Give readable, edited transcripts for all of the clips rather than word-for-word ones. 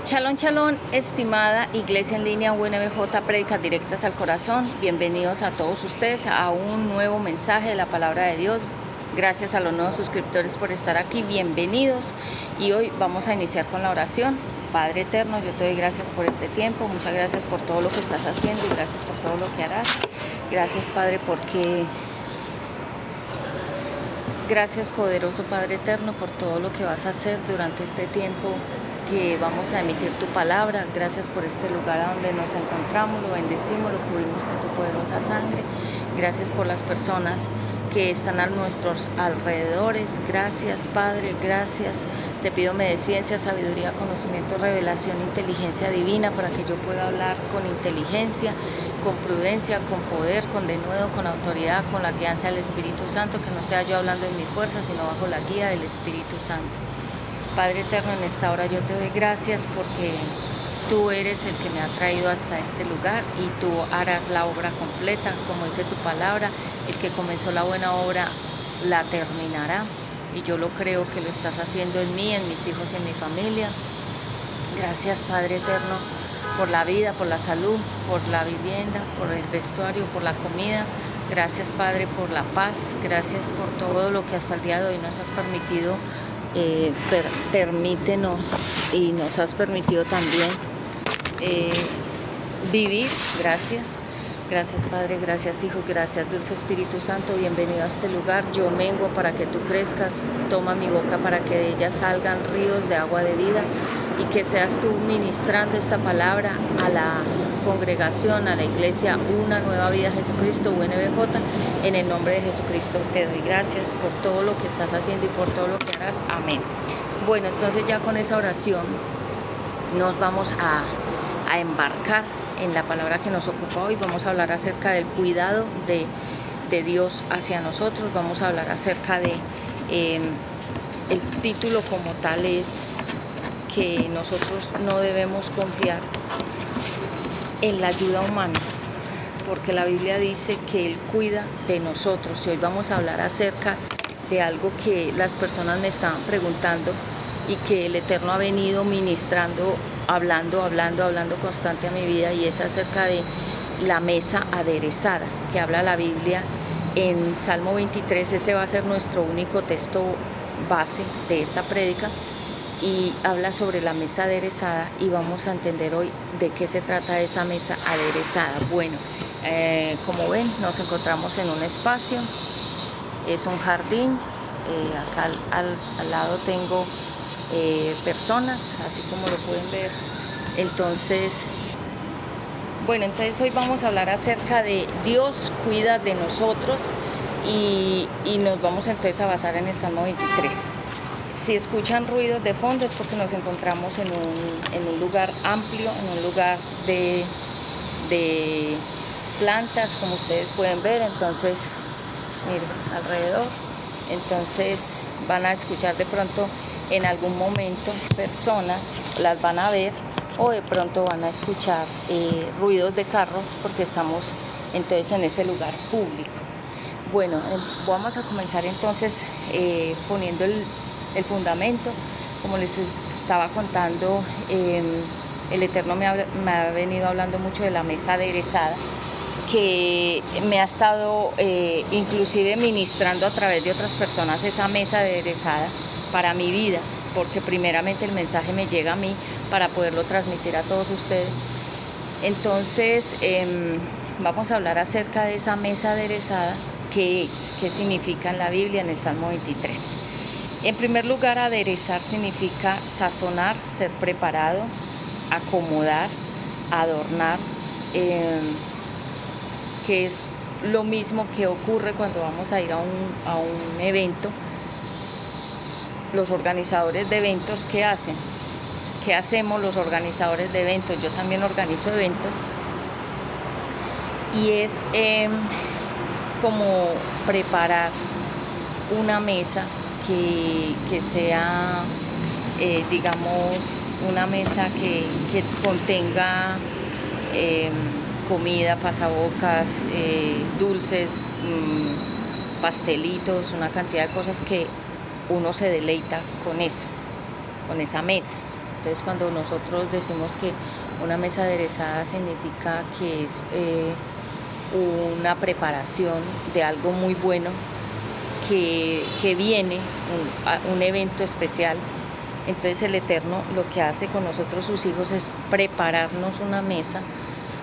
Shalom, shalom, estimada Iglesia en línea UNBJ, prédicas directas al corazón. Bienvenidos a todos ustedes a un nuevo mensaje de la palabra de Dios. Gracias a los nuevos suscriptores por estar aquí, bienvenidos. Y hoy vamos a iniciar con la oración. Padre eterno, yo te doy gracias por este tiempo, muchas gracias por todo lo que estás haciendo y gracias por todo lo que harás. Gracias, Padre, gracias, poderoso Padre eterno, por todo lo que vas a hacer durante este tiempo que vamos a emitir tu palabra. Gracias por este lugar a donde nos encontramos, lo bendecimos, lo cubrimos con tu poderosa sangre. Gracias por las personas que están a nuestros alrededores. Gracias, Padre, gracias. Te pido me des ciencia, sabiduría, conocimiento, revelación, inteligencia divina para que yo pueda hablar con inteligencia, con prudencia, con poder, con denuedo, con autoridad, con la guianza del Espíritu Santo, que no sea yo hablando en mi fuerza, sino bajo la guía del Espíritu Santo. Padre eterno, en esta hora yo te doy gracias porque tú eres el que me ha traído hasta este lugar y tú harás la obra completa, como dice tu palabra. El que comenzó la buena obra la terminará, y yo lo creo que lo estás haciendo en mí, en mis hijos y en mi familia. Gracias, Padre eterno, por la vida, por la salud, por la vivienda, por el vestuario, por la comida. Gracias, Padre, por la paz. Gracias por todo lo que hasta el día de hoy nos has permitido. Permítenos y nos has permitido también vivir. Gracias. Gracias, Padre, gracias, Hijo, gracias, Dulce Espíritu Santo. Bienvenido a este lugar. Yo mengo para que tú crezcas. Toma mi boca para que de ella salgan ríos de agua de vida, y que seas tú ministrando esta palabra a la congregación, a la iglesia Una Nueva Vida Jesucristo, UNBJ. En el nombre de Jesucristo te doy gracias por todo lo que estás haciendo y por todo lo que harás. Amén. Bueno, entonces ya con esa oración nos vamos a embarcar en la palabra que nos ocupa hoy. Vamos a hablar acerca del cuidado de Dios hacia nosotros. Vamos a hablar acerca de el título como tal es que nosotros no debemos confiar en la ayuda humana, porque la Biblia dice que Él cuida de nosotros. Y hoy vamos a hablar acerca de algo que las personas me estaban preguntando y que el Eterno ha venido ministrando, hablando constante a mi vida, y es acerca de la mesa aderezada que habla la Biblia en Salmo 23. Ese va a ser nuestro único texto base de esta prédica, y habla sobre la mesa aderezada, y vamos a entender hoy de qué se trata esa mesa aderezada. Bueno, como ven, nos encontramos en un espacio, es un jardín. Acá al lado tengo personas, así como lo pueden ver. Entonces, bueno, entonces hoy vamos a hablar acerca de Dios cuida de nosotros, y nos vamos entonces a basar en el Salmo 23. Si escuchan ruidos de fondo es porque nos encontramos en un lugar amplio, en un lugar de plantas, como ustedes pueden ver. Entonces, miren, alrededor. Entonces van a escuchar de pronto en algún momento personas, las van a ver, o de pronto van a escuchar ruidos de carros, porque estamos entonces en ese lugar público. Bueno, vamos a comenzar entonces poniendo el fundamento. Como les estaba contando, el Eterno me ha venido hablando mucho de la mesa aderezada, que me ha estado inclusive ministrando a través de otras personas esa mesa aderezada para mi vida, porque primeramente el mensaje me llega a mí para poderlo transmitir a todos ustedes. Entonces vamos a hablar acerca de esa mesa aderezada. ¿Qué significa en la Biblia, en el Salmo 23? En primer lugar, aderezar significa sazonar, ser preparado, acomodar, adornar, que es lo mismo que ocurre cuando vamos a ir a un evento. Los organizadores de eventos, ¿qué hacen? ¿Qué hacemos los organizadores de eventos? Yo también organizo eventos, y es como preparar una mesa que sea, digamos, una mesa que contenga comida, pasabocas, dulces, pastelitos, una cantidad de cosas que uno se deleita con eso, con esa mesa. Entonces cuando nosotros decimos que una mesa aderezada significa que es una preparación de algo muy bueno que viene, un evento especial. Entonces el Eterno lo que hace con nosotros sus hijos es prepararnos una mesa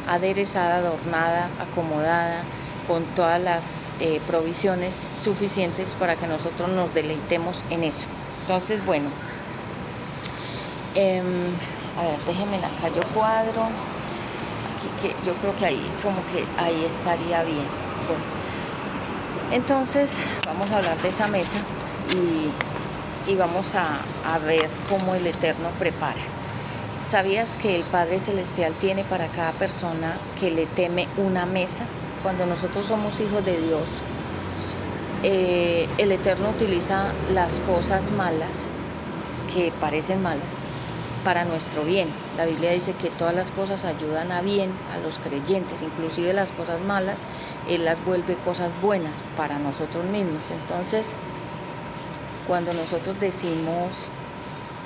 aderezada, adornada, acomodada, con todas las provisiones suficientes para que nosotros nos deleitemos en eso. Entonces, bueno, a ver, déjenme acá, yo cuadro, aquí que yo creo que ahí, como que ahí estaría bien. Bueno, entonces vamos a hablar de esa mesa y vamos a ver cómo el Eterno prepara. ¿Sabías que el Padre Celestial tiene para cada persona que le teme una mesa? Cuando nosotros somos hijos de Dios, el Eterno utiliza las cosas malas, que parecen malas, para nuestro bien. La Biblia dice que todas las cosas ayudan a bien a los creyentes, inclusive las cosas malas, Él las vuelve cosas buenas para nosotros mismos. Entonces, cuando nosotros decimos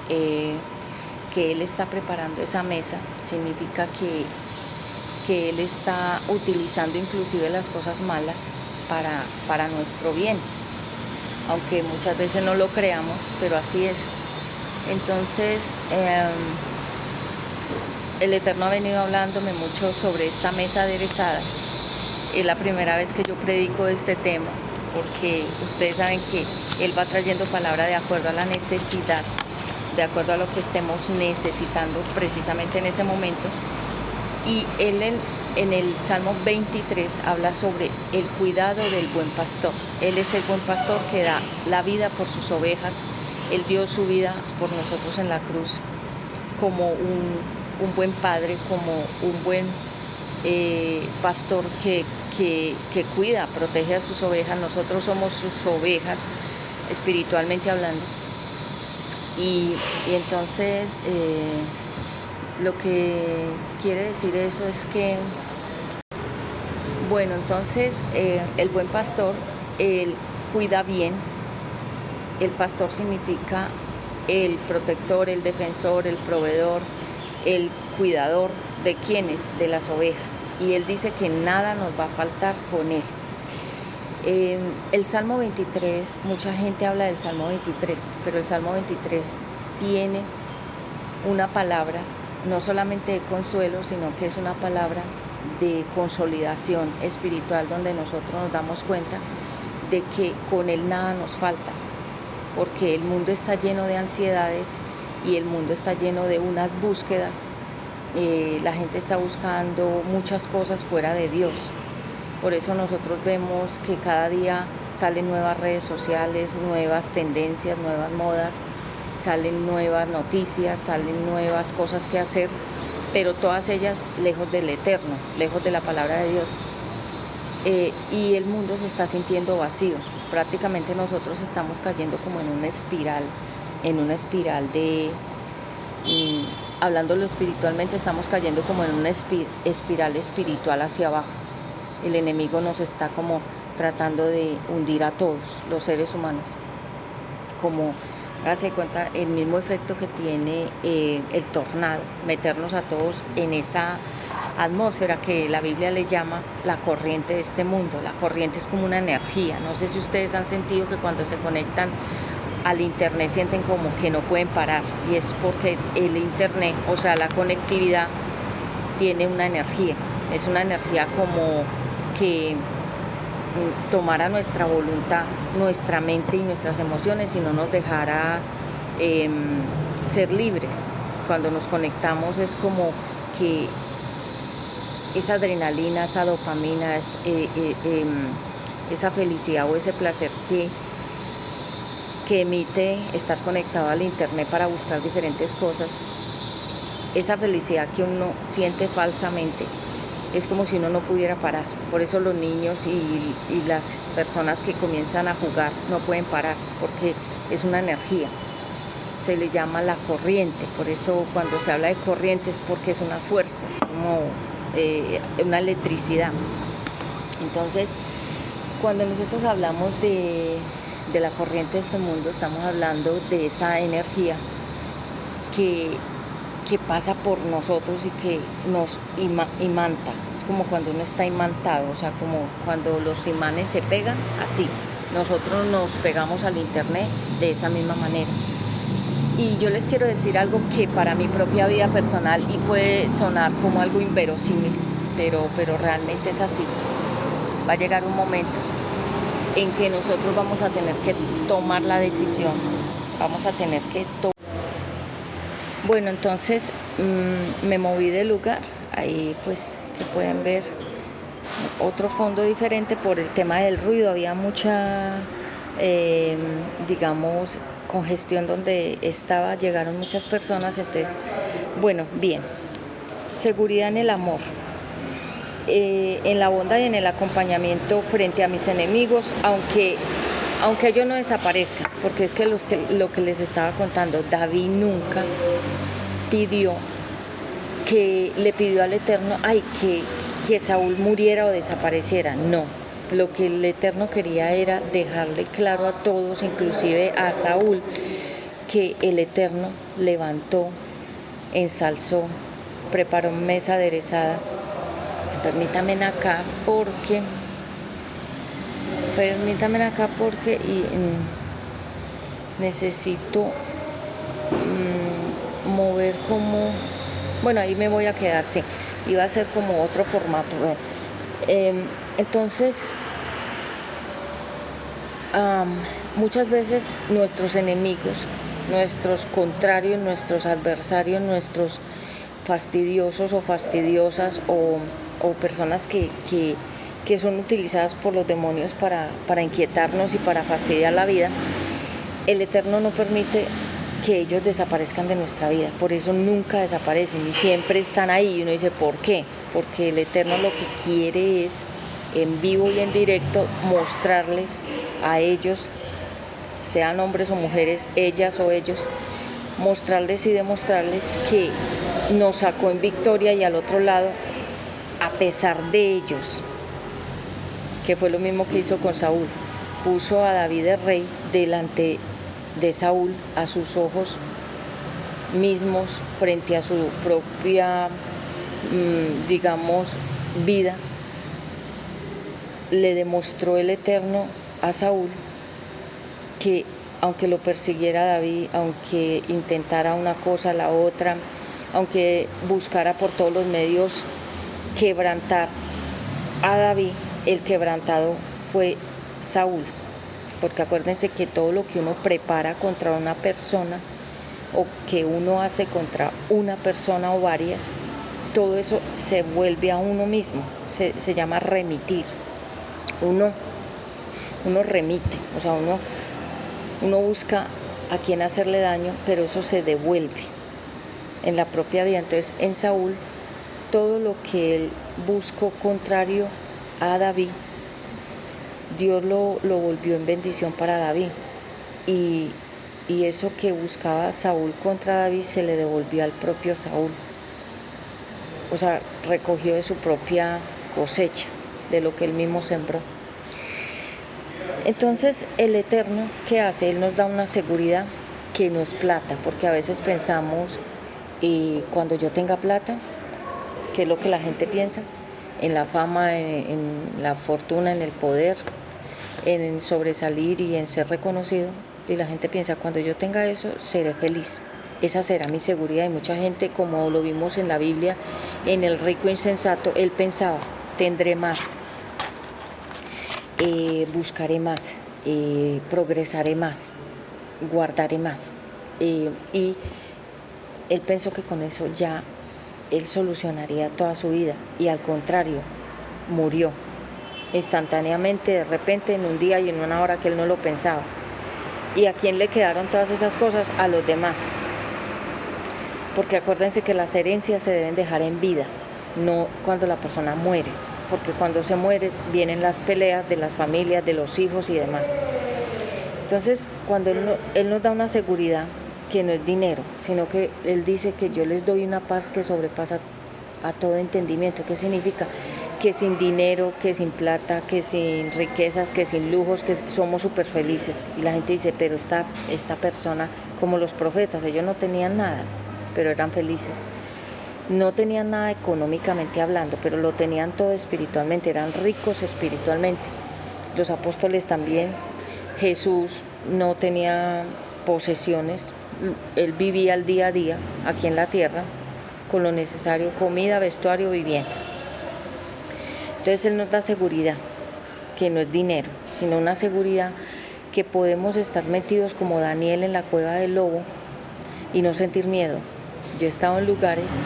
que Él está preparando esa mesa, significa que Él está utilizando inclusive las cosas malas para nuestro bien, aunque muchas veces no lo creamos, pero así es. Entonces, el Eterno ha venido hablándome mucho sobre esta mesa aderezada. Es la primera vez que yo predico este tema, porque ustedes saben que Él va trayendo palabra de acuerdo a la necesidad, de acuerdo a lo que estemos necesitando precisamente en ese momento. Y Él en el Salmo 23 habla sobre el cuidado del buen pastor. Él es el buen pastor que da la vida por sus ovejas. Él dio su vida por nosotros en la cruz como un buen padre, como un buen pastor que cuida, protege a sus ovejas. Nosotros somos sus ovejas, espiritualmente hablando. Y entonces lo que quiere decir eso es que, bueno, entonces el buen pastor, él cuida bien. El pastor significa el protector, el defensor, el proveedor, el cuidador de quienes, de las ovejas. Y él dice que nada nos va a faltar con él. El Salmo 23, mucha gente habla del Salmo 23, pero el Salmo 23 tiene una palabra, no solamente de consuelo, sino que es una palabra de consolidación espiritual, donde nosotros nos damos cuenta de que con él nada nos falta, porque el mundo está lleno de ansiedades y el mundo está lleno de unas búsquedas. La gente está buscando muchas cosas fuera de Dios. Por eso nosotros vemos que cada día salen nuevas redes sociales, nuevas tendencias, nuevas modas, salen nuevas noticias, salen nuevas cosas que hacer, pero todas ellas lejos del Eterno, lejos de la palabra de Dios. Y el mundo se está sintiendo vacío. Prácticamente nosotros estamos cayendo como en una espiral de, hablándolo espiritualmente, estamos cayendo como en una espiral espiritual hacia abajo. El enemigo nos está como tratando de hundir a todos los seres humanos, como hágase cuenta el mismo efecto que tiene el tornado, meternos a todos en esa atmósfera que la Biblia le llama la corriente de este mundo. La corriente es como una energía. No sé si ustedes han sentido que cuando se conectan al internet sienten como que no pueden parar, y es porque el internet, o sea, la conectividad tiene una energía. Es una energía como que tomara nuestra voluntad, nuestra mente y nuestras emociones y no nos dejara ser libres. Cuando nos conectamos es como que esa adrenalina, esa dopamina, esa felicidad o ese placer que emite estar conectado al internet para buscar diferentes cosas, esa felicidad que uno siente falsamente, es como si uno no pudiera parar. Por eso los niños y las personas que comienzan a jugar no pueden parar, porque es una energía. Se le llama la corriente. Por eso cuando se habla de corriente es porque es una fuerza, es como una electricidad. Entonces, cuando nosotros hablamos de la corriente de este mundo, estamos hablando de esa energía que que pasa por nosotros y que nos imanta. Es como cuando uno está imantado, o sea, como cuando los imanes se pegan, así. Nosotros nos pegamos al internet de esa misma manera. Y yo les quiero decir algo que para mi propia vida personal, y puede sonar como algo inverosímil, pero realmente es así. Va a llegar un momento en que nosotros vamos a tener que tomar la decisión, vamos a tener que tomar. Bueno, entonces me moví del lugar, ahí pues que pueden ver otro fondo diferente por el tema del ruido, había mucha, digamos, congestión donde estaba, llegaron muchas personas, entonces, bueno, bien, seguridad en el amor. En la bondad y en el acompañamiento frente a mis enemigos, aunque ellos no desaparezcan, porque es que lo que les estaba contando, David nunca le pidió al Eterno, que Saúl muriera o desapareciera, no. Lo que el Eterno quería era dejarle claro a todos, inclusive a Saúl, que el Eterno levantó, ensalzó, preparó mesa aderezada. Permítanme acá porque necesito mover como, bueno, ahí me voy a quedar, sí, iba a ser como otro formato. Entonces, muchas veces nuestros enemigos, nuestros contrarios, nuestros adversarios, nuestros fastidiosos o fastidiosas o personas que son utilizadas por los demonios para inquietarnos y para fastidiar la vida, el Eterno no permite que ellos desaparezcan de nuestra vida, por eso nunca desaparecen y siempre están ahí. Y uno dice, ¿por qué? Porque el Eterno lo que quiere es, en vivo y en directo, mostrarles a ellos, sean hombres o mujeres, ellas o ellos, mostrarles y demostrarles que nos sacó en victoria y al otro lado, a pesar de ellos, que fue lo mismo que hizo con Saúl. Puso a David de rey delante de Saúl, a sus ojos mismos, frente a su propia, digamos, vida. Le demostró el Eterno a Saúl que aunque lo persiguiera David, aunque intentara una cosa, la otra, aunque buscara por todos los medios quebrantar a David, el quebrantado fue Saúl. Porque acuérdense que todo lo que uno prepara contra una persona o que uno hace contra una persona o varias, todo eso se vuelve a uno mismo, se llama remitir. Uno remite, o sea, uno busca a quién hacerle daño, pero eso se devuelve en la propia vida. Entonces, en Saúl, todo lo que él buscó contrario a David, Dios lo volvió en bendición para David. Y eso que buscaba Saúl contra David se le devolvió al propio Saúl. O sea, recogió de su propia cosecha, de lo que él mismo sembró. Entonces, el Eterno, ¿qué hace? Él nos da una seguridad que no es plata, porque a veces pensamos, cuando yo tenga plata, ¿qué es lo que la gente piensa? En la fama, en la fortuna, en el poder, en sobresalir y en ser reconocido. Y la gente piensa, cuando yo tenga eso, seré feliz. Esa será mi seguridad. Y mucha gente, como lo vimos en la Biblia, en el rico insensato, él pensaba, tendré más, buscaré más, progresaré más, guardaré más. Y él pensó que con eso ya él solucionaría toda su vida. Y al contrario, murió instantáneamente, de repente, en un día y en una hora que él no lo pensaba. ¿Y a quién le quedaron todas esas cosas? A los demás. Porque acuérdense que las herencias se deben dejar en vida, no cuando la persona muere. Porque cuando se muere vienen las peleas de las familias, de los hijos y demás. Entonces, cuando él nos da una seguridad que no es dinero, sino que él dice que yo les doy una paz que sobrepasa a todo entendimiento. ¿Qué significa? Que sin dinero, que sin plata, que sin riquezas, que sin lujos, que somos súper felices. Y la gente dice, pero esta persona, como los profetas, ellos no tenían nada, pero eran felices. No tenían nada económicamente hablando, pero lo tenían todo espiritualmente, eran ricos espiritualmente. Los apóstoles también. Jesús no tenía posesiones, él vivía el día a día aquí en la tierra con lo necesario, comida, vestuario, vivienda. Entonces él nos da seguridad, que no es dinero, sino una seguridad que podemos estar metidos como Daniel en la cueva del lobo y no sentir miedo. Yo he estado en lugares,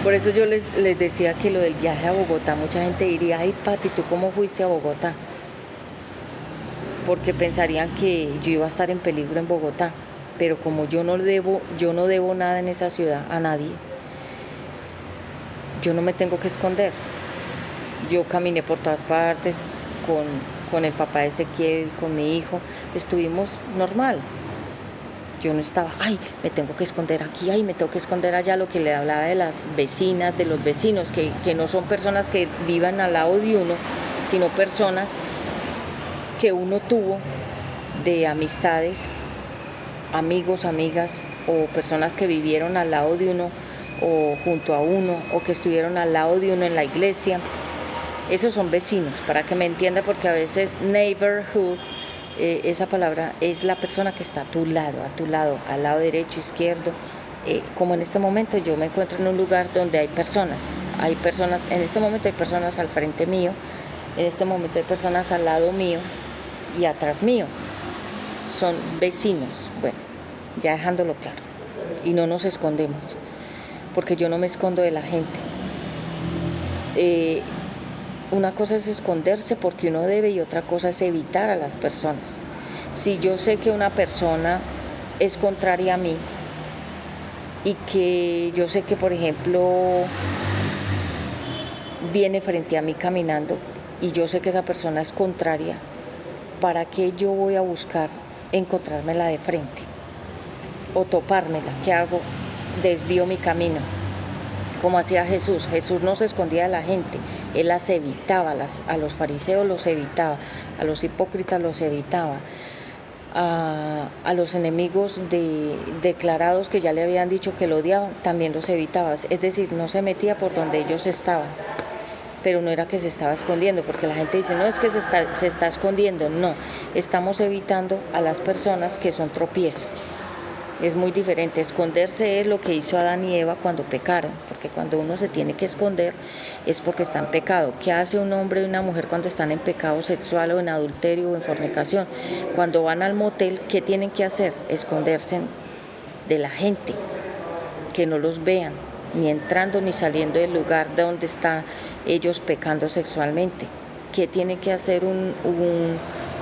por eso yo les decía que lo del viaje a Bogotá, mucha gente diría, ay Pati, ¿tú cómo fuiste a Bogotá? Porque pensarían que yo iba a estar en peligro en Bogotá, pero como yo no debo nada en esa ciudad a nadie, yo no me tengo que esconder. Yo caminé por todas partes con el papá de Ezequiel, con mi hijo, estuvimos normal. Yo no estaba, ay, me tengo que esconder aquí, ay, me tengo que esconder allá, lo que le hablaba de las vecinas, de los vecinos, que no son personas que vivan al lado de uno, sino personas que uno tuvo de amistades, amigos, amigas, o personas que vivieron al lado de uno, o junto a uno, o que estuvieron al lado de uno en la iglesia. Esos son vecinos, para que me entienda, porque a veces neighborhood, esa palabra es la persona que está a tu lado, al lado derecho, izquierdo. Como en este momento yo me encuentro en un lugar donde hay personas, en este momento hay personas al frente mío, en este momento hay personas al lado mío y atrás mío. Son vecinos, bueno, ya dejándolo claro. Y no nos escondemos, porque yo no me escondo de la gente. Una cosa es esconderse porque uno debe y otra cosa es evitar a las personas. Si yo sé que una persona es contraria a mí y que yo sé que, por ejemplo, viene frente a mí caminando y yo sé que esa persona es contraria, ¿para qué yo voy a buscar encontrármela de frente o topármela? ¿Qué hago? Desvío mi camino. Como hacía Jesús. Jesús no se escondía de la gente, él las evitaba, a los fariseos los evitaba, a los hipócritas los evitaba, a los enemigos declarados que ya le habían dicho que lo odiaban, también los evitaba, es decir, no se metía por donde ellos estaban, pero no era que se estaba escondiendo, porque la gente dice, no es que se está escondiendo, no, estamos evitando a las personas que son tropiezo. Es muy diferente. Esconderse es lo que hizo Adán y Eva cuando pecaron, porque cuando uno se tiene que esconder es porque está en pecado. ¿Qué hace un hombre y una mujer cuando están en pecado sexual o en adulterio o en fornicación? Cuando van al motel, ¿qué tienen que hacer? Esconderse de la gente, que no los vean, ni entrando ni saliendo del lugar de donde están ellos pecando sexualmente. ¿Qué tiene que hacer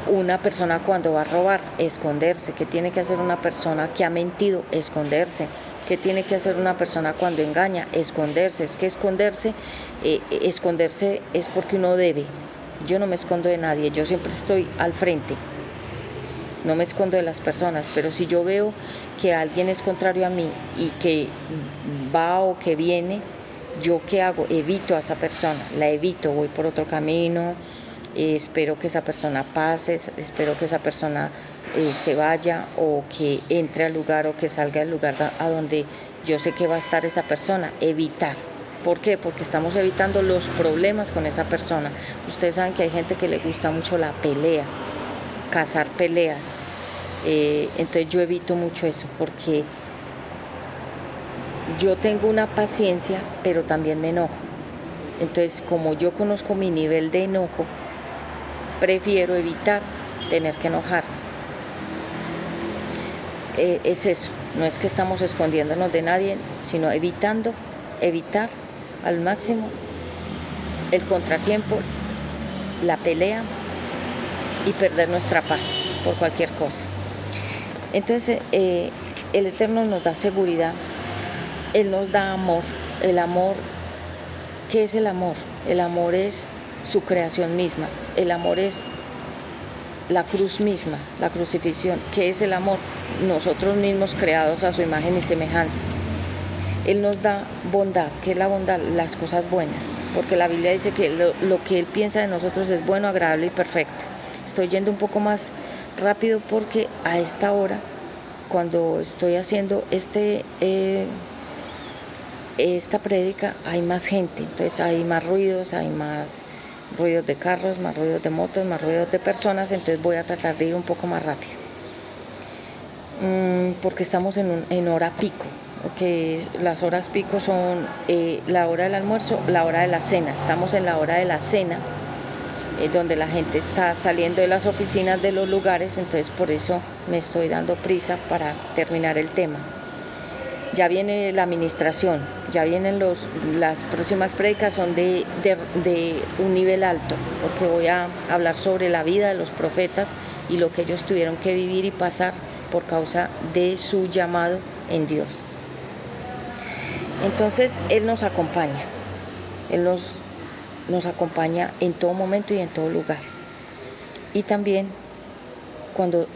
una persona cuando va a robar? Esconderse. ¿Qué tiene que hacer una persona que ha mentido? Esconderse. ¿Qué tiene que hacer una persona cuando engaña? Esconderse. Es que esconderse es porque uno debe. Yo no me escondo de nadie, yo siempre estoy al frente. No me escondo de las personas, pero si yo veo que alguien es contrario a mí y que va o que viene, ¿yo qué hago? Evito a esa persona, la evito, voy por otro camino. Espero que esa persona pase, espero que esa persona se vaya o que entre al lugar o que salga del lugar a donde yo sé que va a estar esa persona. Evitar. ¿Por qué? Porque estamos evitando los problemas con esa persona. Ustedes saben que hay gente que le gusta mucho la pelea, cazar peleas. Entonces yo evito mucho eso porque yo tengo una paciencia, pero también me enojo. Entonces, como yo conozco mi nivel de enojo, prefiero evitar tener que enojarme. Es eso, no es que estamos escondiéndonos de nadie, sino evitar al máximo el contratiempo, la pelea y perder nuestra paz por cualquier cosa. Entonces, el Eterno nos da seguridad, Él nos da amor. El amor, ¿qué es el amor? El amor es su creación misma. El amor es la cruz misma, la crucifixión. ¿Qué es el amor? Nosotros mismos creados a su imagen y semejanza. Él nos da bondad. ¿Qué es la bondad? Las cosas buenas. Porque la Biblia dice que lo que Él piensa de nosotros es bueno, agradable y perfecto. Estoy yendo un poco más rápido porque a esta hora, cuando estoy haciendo este esta prédica hay más gente, entonces hay más ruidos, hay más ruidos de carros, más ruidos de motos, más ruidos de personas, entonces voy a tratar de ir un poco más rápido. Porque estamos en hora pico, que las horas pico son la hora del almuerzo, la hora de la cena. Estamos en la hora de la cena, donde la gente está saliendo de las oficinas de los lugares, entonces por eso me estoy dando prisa para terminar el tema. Ya viene la administración, ya vienen las próximas prédicas son de un nivel alto, porque voy a hablar sobre la vida de los profetas y lo que ellos tuvieron que vivir y pasar por causa de su llamado en Dios. Entonces Él nos acompaña, Él nos acompaña en todo momento y en todo lugar. Y también cuando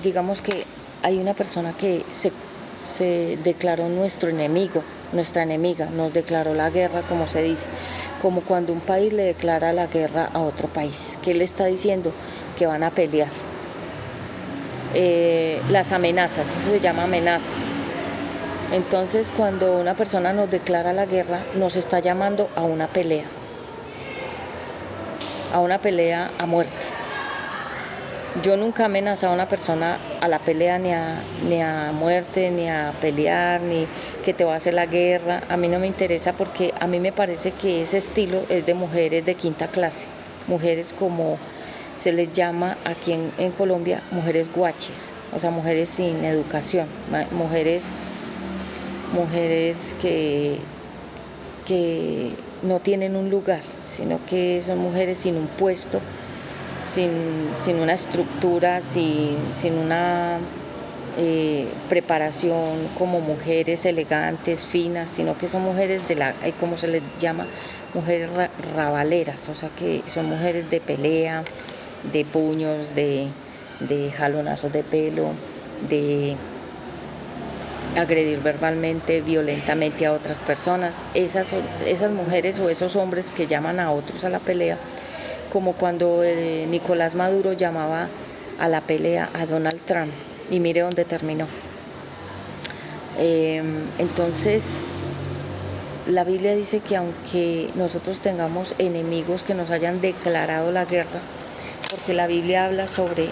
digamos que hay una persona que se declaró nuestro enemigo, nuestra enemiga, nos declaró la guerra, como se dice, como cuando un país le declara la guerra a otro país, que él está diciendo que van a pelear. Las amenazas, eso se llama amenazas. Entonces, cuando una persona nos declara la guerra, nos está llamando a una pelea a muerte. Yo nunca he amenazado a una persona a la pelea, ni a muerte, ni a pelear, ni que te va a hacer la guerra. A mí no me interesa porque a mí me parece que ese estilo es de mujeres de quinta clase, mujeres como se les llama aquí en Colombia, mujeres guaches, o sea, mujeres sin educación, mujeres que no tienen un lugar, sino que son mujeres sin un puesto, sin una estructura, sin una preparación como mujeres elegantes, finas, sino que son mujeres como se les llama, mujeres rabaleras, o sea que son mujeres de pelea, de puños, de jalonazos de pelo, de agredir verbalmente, violentamente a otras personas. Esas mujeres o esos hombres que llaman a otros a la pelea, como cuando Nicolás Maduro llamaba a la pelea a Donald Trump, y mire dónde terminó. Entonces, la Biblia dice que aunque nosotros tengamos enemigos que nos hayan declarado la guerra, porque la Biblia habla sobre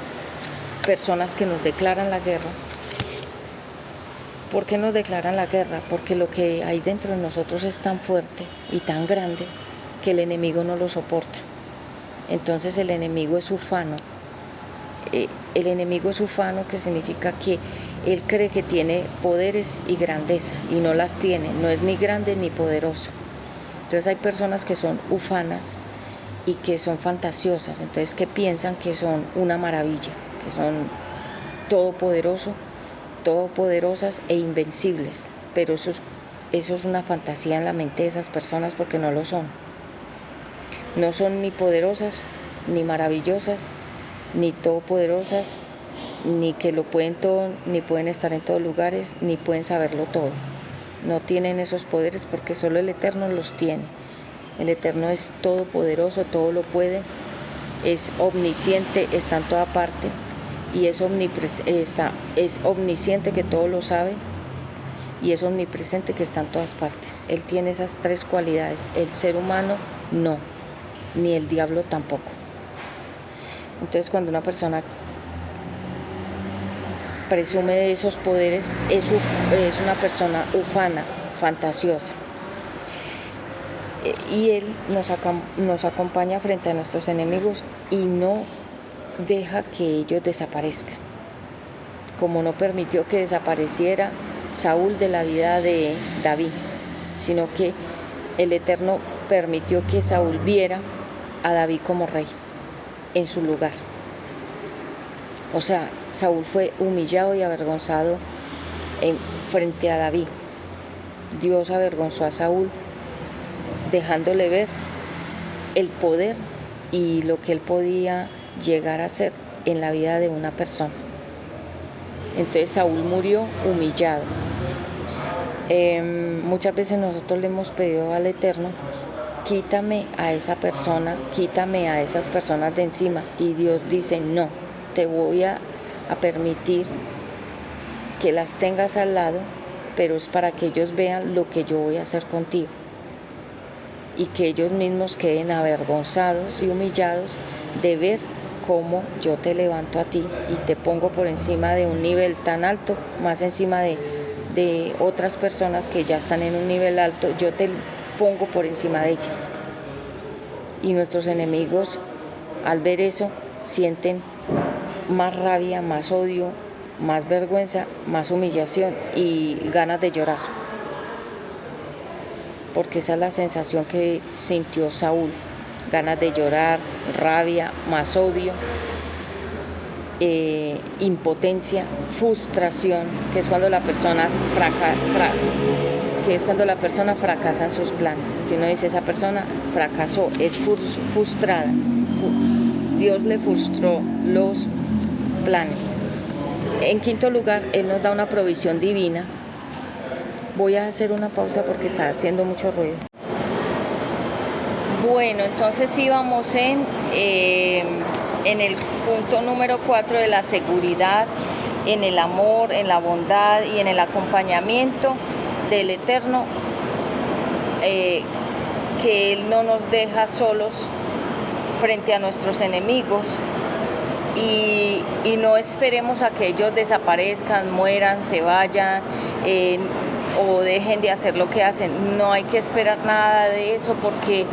personas que nos declaran la guerra. ¿Por qué nos declaran la guerra? Porque lo que hay dentro de nosotros es tan fuerte y tan grande que el enemigo no lo soporta. Entonces el enemigo es ufano. El enemigo es ufano, que significa que él cree que tiene poderes y grandeza y no las tiene, no es ni grande ni poderoso. Entonces hay personas que son ufanas y que son fantasiosas, entonces que piensan que son una maravilla, que son todopoderosas e invencibles, pero eso es una fantasía en la mente de esas personas, porque no lo son. No son ni poderosas, ni maravillosas, ni todopoderosas, ni que lo pueden todo, ni pueden estar en todos lugares, ni pueden saberlo todo. No tienen esos poderes porque solo el Eterno los tiene. El Eterno es todopoderoso, todo lo puede, es omnisciente, está en toda parte y es omnisciente, que todo lo sabe, y es omnipresente, que está en todas partes. Él tiene esas tres cualidades. El ser humano no, ni el diablo tampoco. Entonces, cuando una persona presume de esos poderes, es una persona ufana, fantasiosa. Y Él nos acompaña frente a nuestros enemigos y no deja que ellos desaparezcan. Como no permitió que desapareciera Saúl de la vida de David, sino que el Eterno permitió que Saúl viera a David como rey en su lugar. O sea, Saúl fue humillado y avergonzado frente a David. Dios avergonzó a Saúl, dejándole ver el poder y lo que él podía llegar a ser en la vida de una persona. Entonces Saúl murió humillado. Muchas veces nosotros le hemos pedido al Eterno: quítame a esa persona, quítame a esas personas de encima, y Dios dice: no, te voy a permitir que las tengas al lado, pero es para que ellos vean lo que yo voy a hacer contigo y que ellos mismos queden avergonzados y humillados de ver cómo yo te levanto a ti y te pongo por encima de un nivel tan alto, más encima de otras personas que ya están en un nivel alto, yo te pongo por encima de ellas. Y nuestros enemigos, al ver eso, sienten más rabia, más odio, más vergüenza, más humillación y ganas de llorar. Porque esa es la sensación que sintió Saúl, ganas de llorar, rabia, más odio, impotencia, frustración, que es cuando la persona fracasa en sus planes, que uno dice esa persona fracasó, es frustrada, Dios le frustró los planes. En quinto lugar, Él nos da una provisión divina. Voy a hacer una pausa porque está haciendo mucho ruido. Bueno, entonces íbamos en el punto número 4 de la seguridad, en el amor, en la bondad y en el acompañamiento del Eterno, que Él no nos deja solos frente a nuestros enemigos y no esperemos a que ellos desaparezcan, mueran, se vayan o dejen de hacer lo que hacen. No hay que esperar nada de eso porque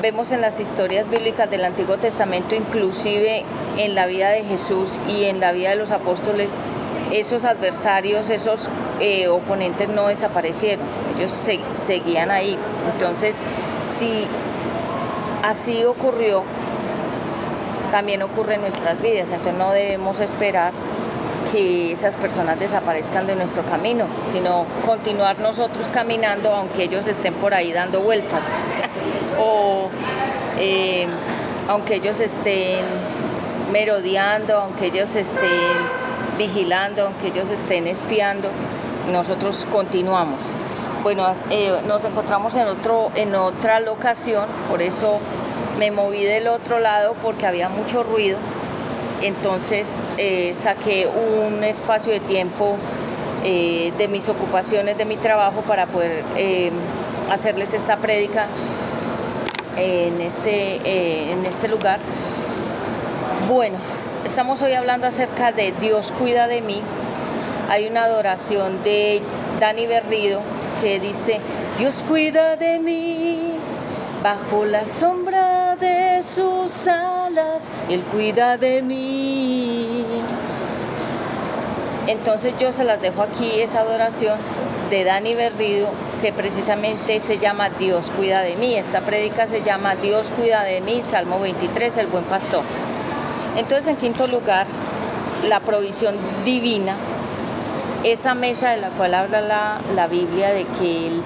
vemos en las historias bíblicas del Antiguo Testamento, inclusive en la vida de Jesús y en la vida de los apóstoles, esos adversarios, esos oponentes no desaparecieron, ellos seguían ahí. Entonces, si así ocurrió, también ocurre en nuestras vidas, entonces no debemos esperar que esas personas desaparezcan de nuestro camino, sino continuar nosotros caminando aunque ellos estén por ahí dando vueltas o aunque ellos estén merodeando, aunque ellos estén vigilando, aunque ellos estén espiando, nosotros continuamos. Bueno, nos encontramos en otra locación, por eso me moví del otro lado porque había mucho ruido. Entonces saqué un espacio de tiempo de mis ocupaciones, de mi trabajo, para poder hacerles esta prédica en este lugar. Bueno, estamos hoy hablando acerca de Dios cuida de mí. Hay una adoración de Dani Berrido que dice: Dios cuida de mí, bajo la sombra de sus alas, Él cuida de mí. Entonces yo se las dejo aquí, esa adoración de Dani Berrido, que precisamente se llama Dios cuida de mí. Esta prédica se llama Dios cuida de mí, Salmo 23, el buen pastor. Entonces, en quinto lugar, la provisión divina, esa mesa de la cual habla la Biblia, de que Él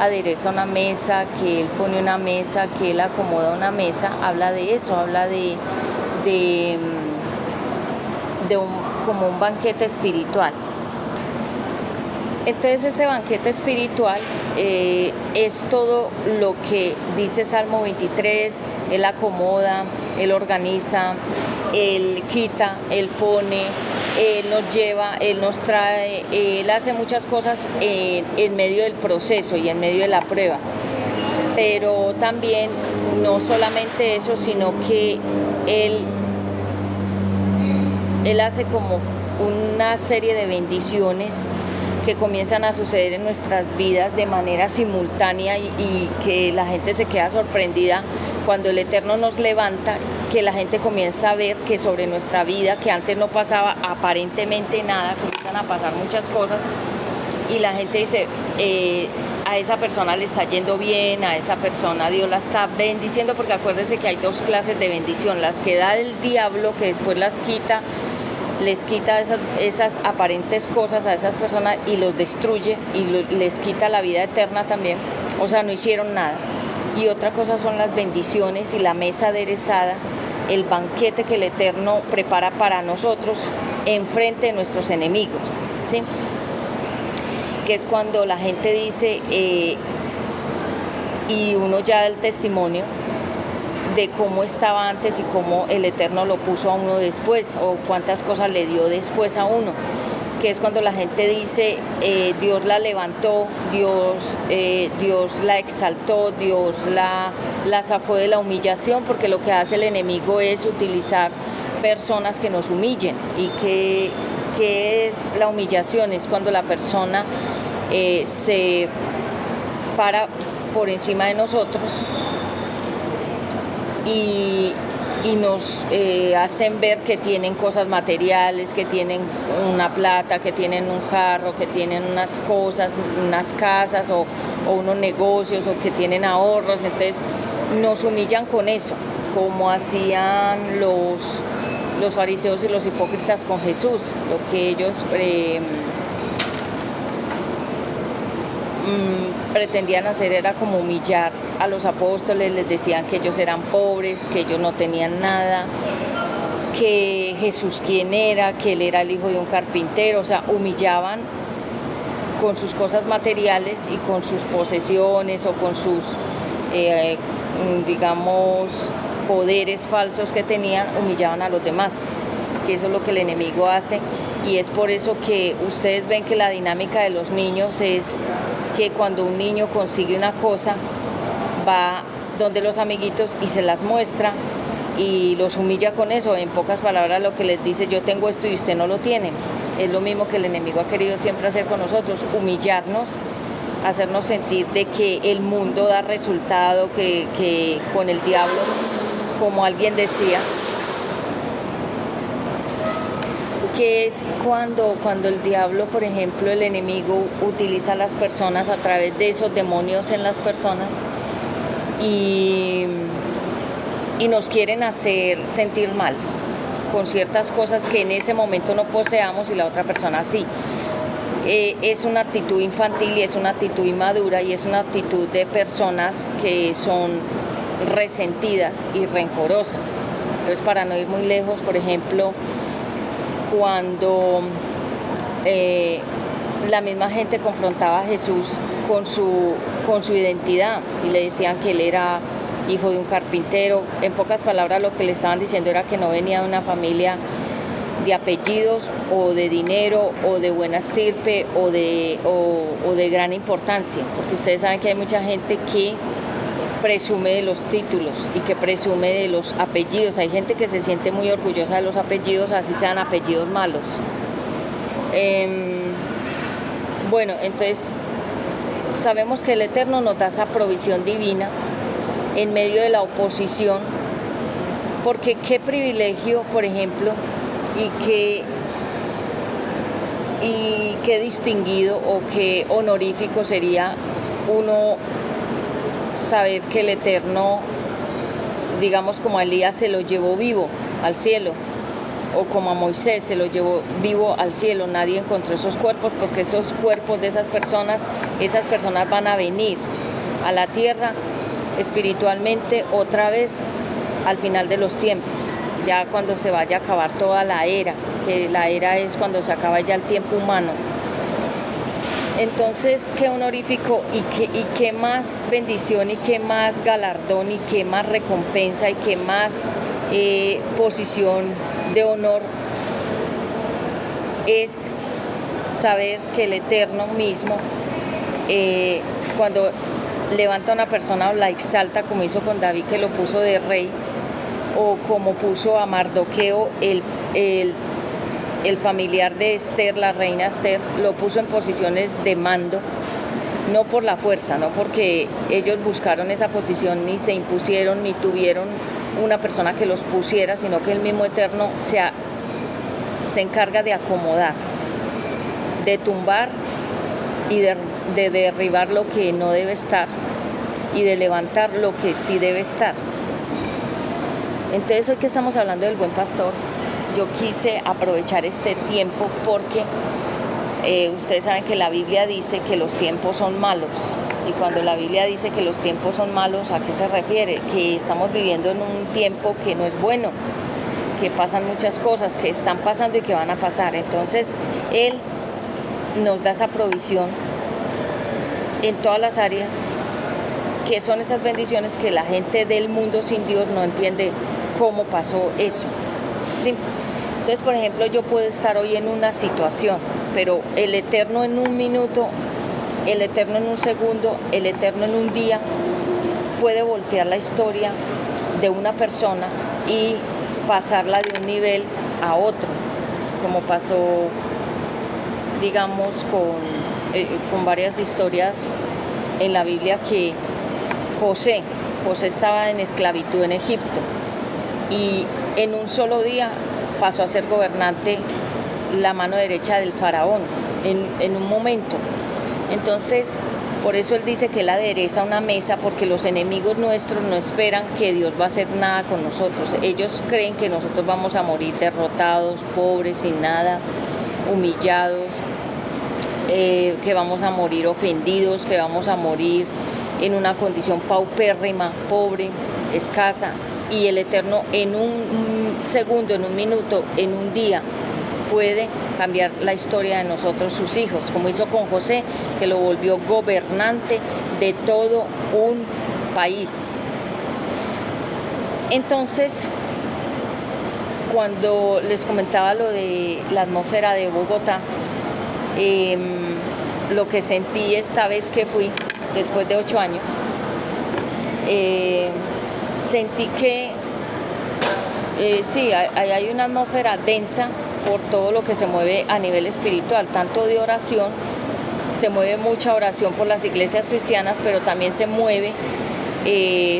adereza una mesa, que Él pone una mesa, que Él acomoda una mesa, habla de eso, habla como un banquete espiritual. Entonces ese banquete espiritual es todo lo que dice Salmo 23, Él acomoda, Él organiza, Él quita, Él pone, Él nos lleva, Él nos trae, Él hace muchas cosas en medio del proceso y en medio de la prueba. Pero también no solamente eso, sino que Él hace como una serie de bendiciones que comienzan a suceder en nuestras vidas de manera simultánea y que la gente se queda sorprendida cuando el Eterno nos levanta, que la gente comienza a ver que sobre nuestra vida, que antes no pasaba aparentemente nada, comienzan a pasar muchas cosas y la gente dice, a esa persona le está yendo bien, a esa persona Dios la está bendiciendo, porque acuérdense que hay dos clases de bendición: las que da el diablo, que después les quita esas aparentes cosas a esas personas y los destruye y les quita la vida eterna también, o sea, no hicieron nada. Y otra cosa son las bendiciones y la mesa aderezada, el banquete que el Eterno prepara para nosotros enfrente de nuestros enemigos, ¿sí? Que es cuando la gente dice, y uno ya da el testimonio de cómo estaba antes y cómo el Eterno lo puso a uno después, o cuántas cosas le dio después a uno. que es cuando la gente dice Dios la levantó, Dios la exaltó, Dios la sacó de la humillación, porque lo que hace el enemigo es utilizar personas que nos humillen. ¿Y qué es la humillación? Es cuando la persona se para por encima de nosotros y nos hacen ver que tienen cosas materiales, que tienen una plata, que tienen un carro, que tienen unas cosas, unas casas o unos negocios, o que tienen ahorros. Entonces nos humillan con eso, como hacían los fariseos y los hipócritas con Jesús. Lo que ellos pretendían hacer era como humillar a los apóstoles. Les decían que ellos eran pobres, que ellos no tenían nada, que Jesús quién era, que él era el hijo de un carpintero. O sea, humillaban con sus cosas materiales y con sus posesiones o con sus digamos poderes falsos que tenían, humillaban a los demás, que eso es lo que el enemigo hace. Y es por eso que ustedes ven que la dinámica de los niños es que cuando un niño consigue una cosa, va donde los amiguitos y se las muestra y los humilla con eso. En pocas palabras, lo que les dice: yo tengo esto y usted no lo tiene. Es lo mismo que el enemigo ha querido siempre hacer con nosotros: humillarnos, hacernos sentir de que el mundo da resultado, que con el diablo, como alguien decía, que es cuando el diablo, por ejemplo, el enemigo utiliza a las personas a través de esos demonios en las personas y nos quieren hacer sentir mal con ciertas cosas que en ese momento no poseamos y la otra persona sí. Es una actitud infantil y es una actitud inmadura y es una actitud de personas que son resentidas y rencorosas. Entonces, para no ir muy lejos, por ejemplo, cuando la misma gente confrontaba a Jesús con su identidad y le decían que él era hijo de un carpintero, en pocas palabras lo que le estaban diciendo era que no venía de una familia de apellidos o de dinero o de buena estirpe o de gran importancia, porque ustedes saben que hay mucha gente que presume de los títulos y que presume de los apellidos. Hay gente que se siente muy orgullosa de los apellidos, así sean apellidos malos. Bueno, entonces sabemos que el Eterno nos da esa provisión divina en medio de la oposición, porque qué privilegio, por ejemplo, y qué distinguido o qué honorífico sería uno saber que el Eterno, digamos, como a Elías se lo llevó vivo al cielo, o como a Moisés se lo llevó vivo al cielo. Nadie encontró esos cuerpos, porque esos cuerpos de esas personas van a venir a la tierra espiritualmente otra vez al final de los tiempos, ya cuando se vaya a acabar toda la era, que la era es cuando se acaba ya el tiempo humano. Entonces, qué honorífico y qué más bendición y qué más galardón y qué más recompensa y qué más posición de honor es saber que el Eterno mismo, cuando levanta a una persona o la exalta, como hizo con David, que lo puso de rey, o como puso a Mardoqueo, el familiar de Esther, la reina Esther, lo puso en posiciones de mando, no por la fuerza, no porque ellos buscaron esa posición, ni se impusieron, ni tuvieron una persona que los pusiera, sino que el mismo Eterno se encarga de acomodar, de tumbar y de derribar lo que no debe estar y de levantar lo que sí debe estar. Entonces, hoy que estamos hablando del buen pastor, yo quise aprovechar este tiempo porque ustedes saben que la Biblia dice que los tiempos son malos. Y cuando la Biblia dice que los tiempos son malos, ¿a qué se refiere? Que estamos viviendo en un tiempo que no es bueno, que pasan muchas cosas, que están pasando y que van a pasar. Entonces, Él nos da esa provisión en todas las áreas, que son esas bendiciones que la gente del mundo sin Dios no entiende cómo pasó eso, ¿sí? Entonces, por ejemplo, yo puedo estar hoy en una situación pero el eterno en un minuto, el eterno en un segundo, el eterno en un día, puede voltear la historia de una persona y pasarla de un nivel a otro, como pasó, digamos, con varias historias en la Biblia, que José estaba en esclavitud en Egipto y en un solo día pasó a ser gobernante, la mano derecha del faraón, en un momento. Entonces, por eso él dice que él adereza una mesa, porque los enemigos nuestros no esperan que Dios va a hacer nada con nosotros. Ellos creen que nosotros vamos a morir derrotados, pobres, sin nada, humillados, que vamos a morir ofendidos, que vamos a morir en una condición paupérrima, pobre, escasa. Y el Eterno en un segundo, en un minuto, en un día, puede cambiar la historia de nosotros, sus hijos, como hizo con José, que lo volvió gobernante de todo un país. Entonces, cuando les comentaba lo de la atmósfera de Bogotá, lo que sentí esta vez que fui, después de 8 años, sentí que sí, hay una atmósfera densa por todo lo que se mueve a nivel espiritual, tanto de oración, se mueve mucha oración por las iglesias cristianas, pero también se mueve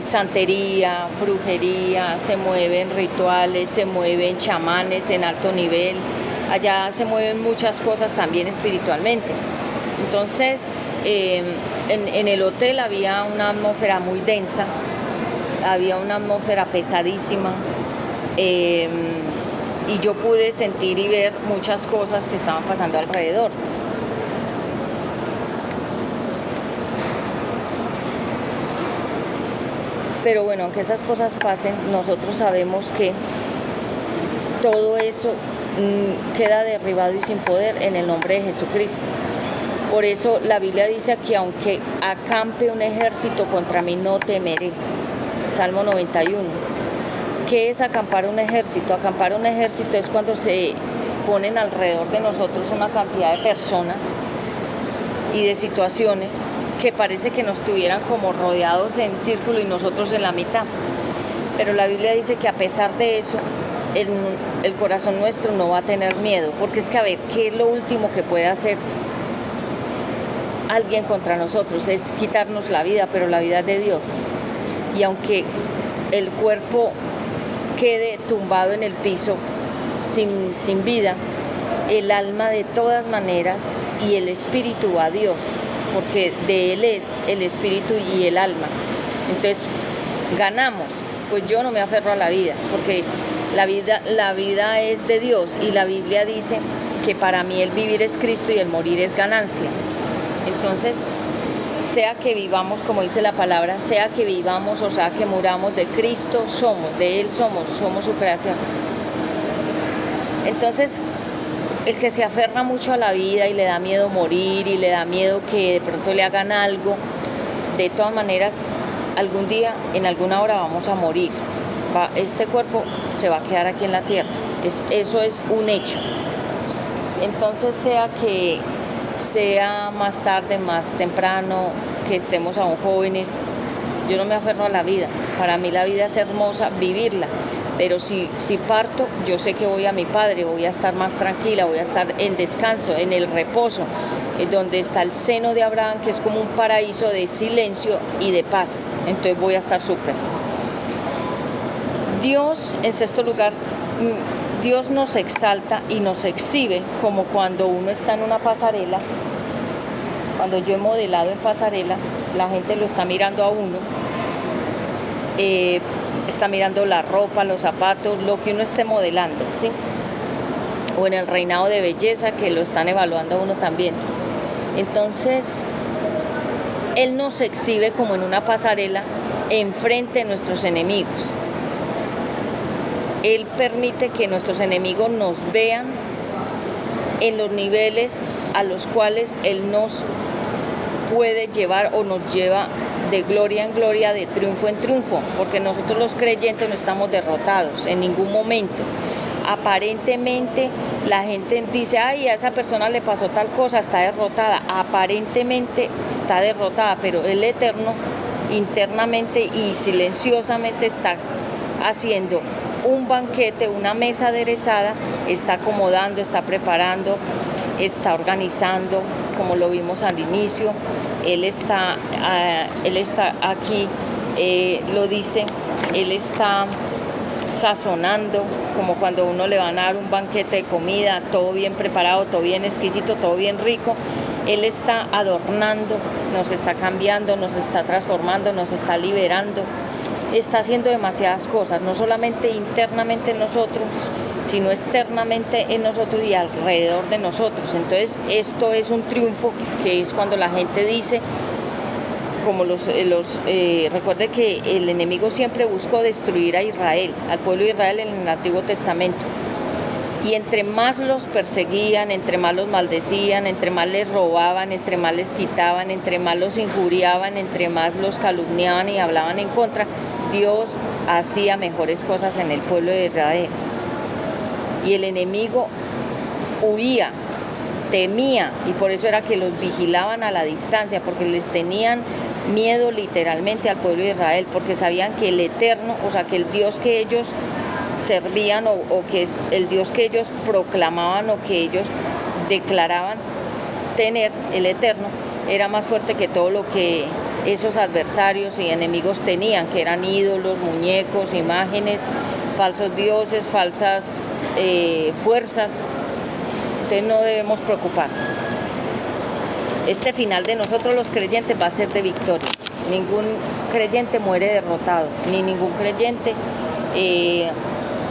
santería, brujería, se mueven rituales, se mueven chamanes en alto nivel, allá se mueven muchas cosas también espiritualmente. Entonces, en el hotel había una atmósfera muy densa, había una atmósfera pesadísima, y yo pude sentir y ver muchas cosas que estaban pasando alrededor. Pero bueno, aunque esas cosas pasen, nosotros sabemos que todo eso queda derribado y sin poder en el nombre de Jesucristo. Por eso la Biblia dice que aunque acampe un ejército contra mí, no temeré. Salmo 91. ¿Qué es acampar un ejército? Acampar un ejército es cuando se ponen alrededor de nosotros una cantidad de personas y de situaciones que parece que nos tuvieran como rodeados en círculo y nosotros en la mitad. Pero la Biblia dice que a pesar de eso, el corazón nuestro no va a tener miedo, porque es que, a ver, ¿qué es lo último que puede hacer alguien contra nosotros? Es quitarnos la vida, pero la vida es de Dios. Y aunque el cuerpo quede tumbado en el piso sin vida, el alma de todas maneras y el espíritu va a Dios, porque de Él es el espíritu y el alma. Entonces, ganamos. Pues yo no me aferro a la vida, porque la vida es de Dios, y la Biblia dice que para mí el vivir es Cristo y el morir es ganancia. Entonces, sea que vivamos, como dice la palabra, sea que vivamos o sea que muramos, de Cristo somos, de Él somos su creación. Entonces, el que se aferra mucho a la vida y le da miedo morir y le da miedo que de pronto le hagan algo, de todas maneras, algún día, en alguna hora vamos a morir. Este cuerpo se va a quedar aquí en la tierra. Eso es un hecho. Entonces, sea más tarde, más temprano, que estemos aún jóvenes, yo no me aferro a la vida. Para mí la vida es hermosa, vivirla. Pero si parto, yo sé que voy a mi Padre, voy a estar más tranquila, voy a estar en descanso, en el reposo, donde está el seno de Abraham, que es como un paraíso de silencio y de paz. Entonces voy a estar súper. Dios, en sexto lugar, Dios nos exalta y nos exhibe, como cuando uno está en una pasarela. Cuando yo he modelado en pasarela, la gente lo está mirando a uno, está mirando la ropa, los zapatos, lo que uno esté modelando, ¿sí? O en el reinado de belleza, que lo están evaluando a uno también. Entonces, Él nos exhibe como en una pasarela enfrente de nuestros enemigos. Él permite que nuestros enemigos nos vean en los niveles a los cuales Él nos puede llevar o nos lleva de gloria en gloria, de triunfo en triunfo, porque nosotros los creyentes no estamos derrotados en ningún momento. Aparentemente la gente dice, ay, a esa persona le pasó tal cosa, está derrotada. Aparentemente está derrotada, pero el Eterno internamente y silenciosamente está haciendo un banquete, una mesa aderezada, está acomodando, está preparando, está organizando, como lo vimos al inicio. Él está aquí, lo dice, Él está sazonando, como cuando uno le van a dar un banquete de comida, todo bien preparado, todo bien exquisito, todo bien rico. Él está adornando, nos está cambiando, nos está transformando, nos está liberando, está haciendo demasiadas cosas, no solamente internamente en nosotros, sino externamente en nosotros y alrededor de nosotros. Entonces esto es un triunfo, que es cuando la gente dice, como recuerde que el enemigo siempre buscó destruir a Israel, al pueblo de Israel en el Antiguo Testamento. Y entre más los perseguían, entre más los maldecían, entre más les robaban, entre más les quitaban, entre más los injuriaban, entre más los calumniaban y hablaban en contra, Dios hacía mejores cosas en el pueblo de Israel. Y el enemigo huía, temía, y por eso era que los vigilaban a la distancia, porque les tenían miedo literalmente al pueblo de Israel, porque sabían que el Eterno, o sea, que el Dios que ellos servían o que el Dios que ellos proclamaban o que ellos declaraban tener, el Eterno, era más fuerte que todo lo que esos adversarios y enemigos tenían, que eran ídolos, muñecos, imágenes, falsos dioses, falsas fuerzas. Entonces no debemos preocuparnos. Este final de nosotros los creyentes va a ser de victoria. Ningún creyente muere derrotado, ni ningún creyente,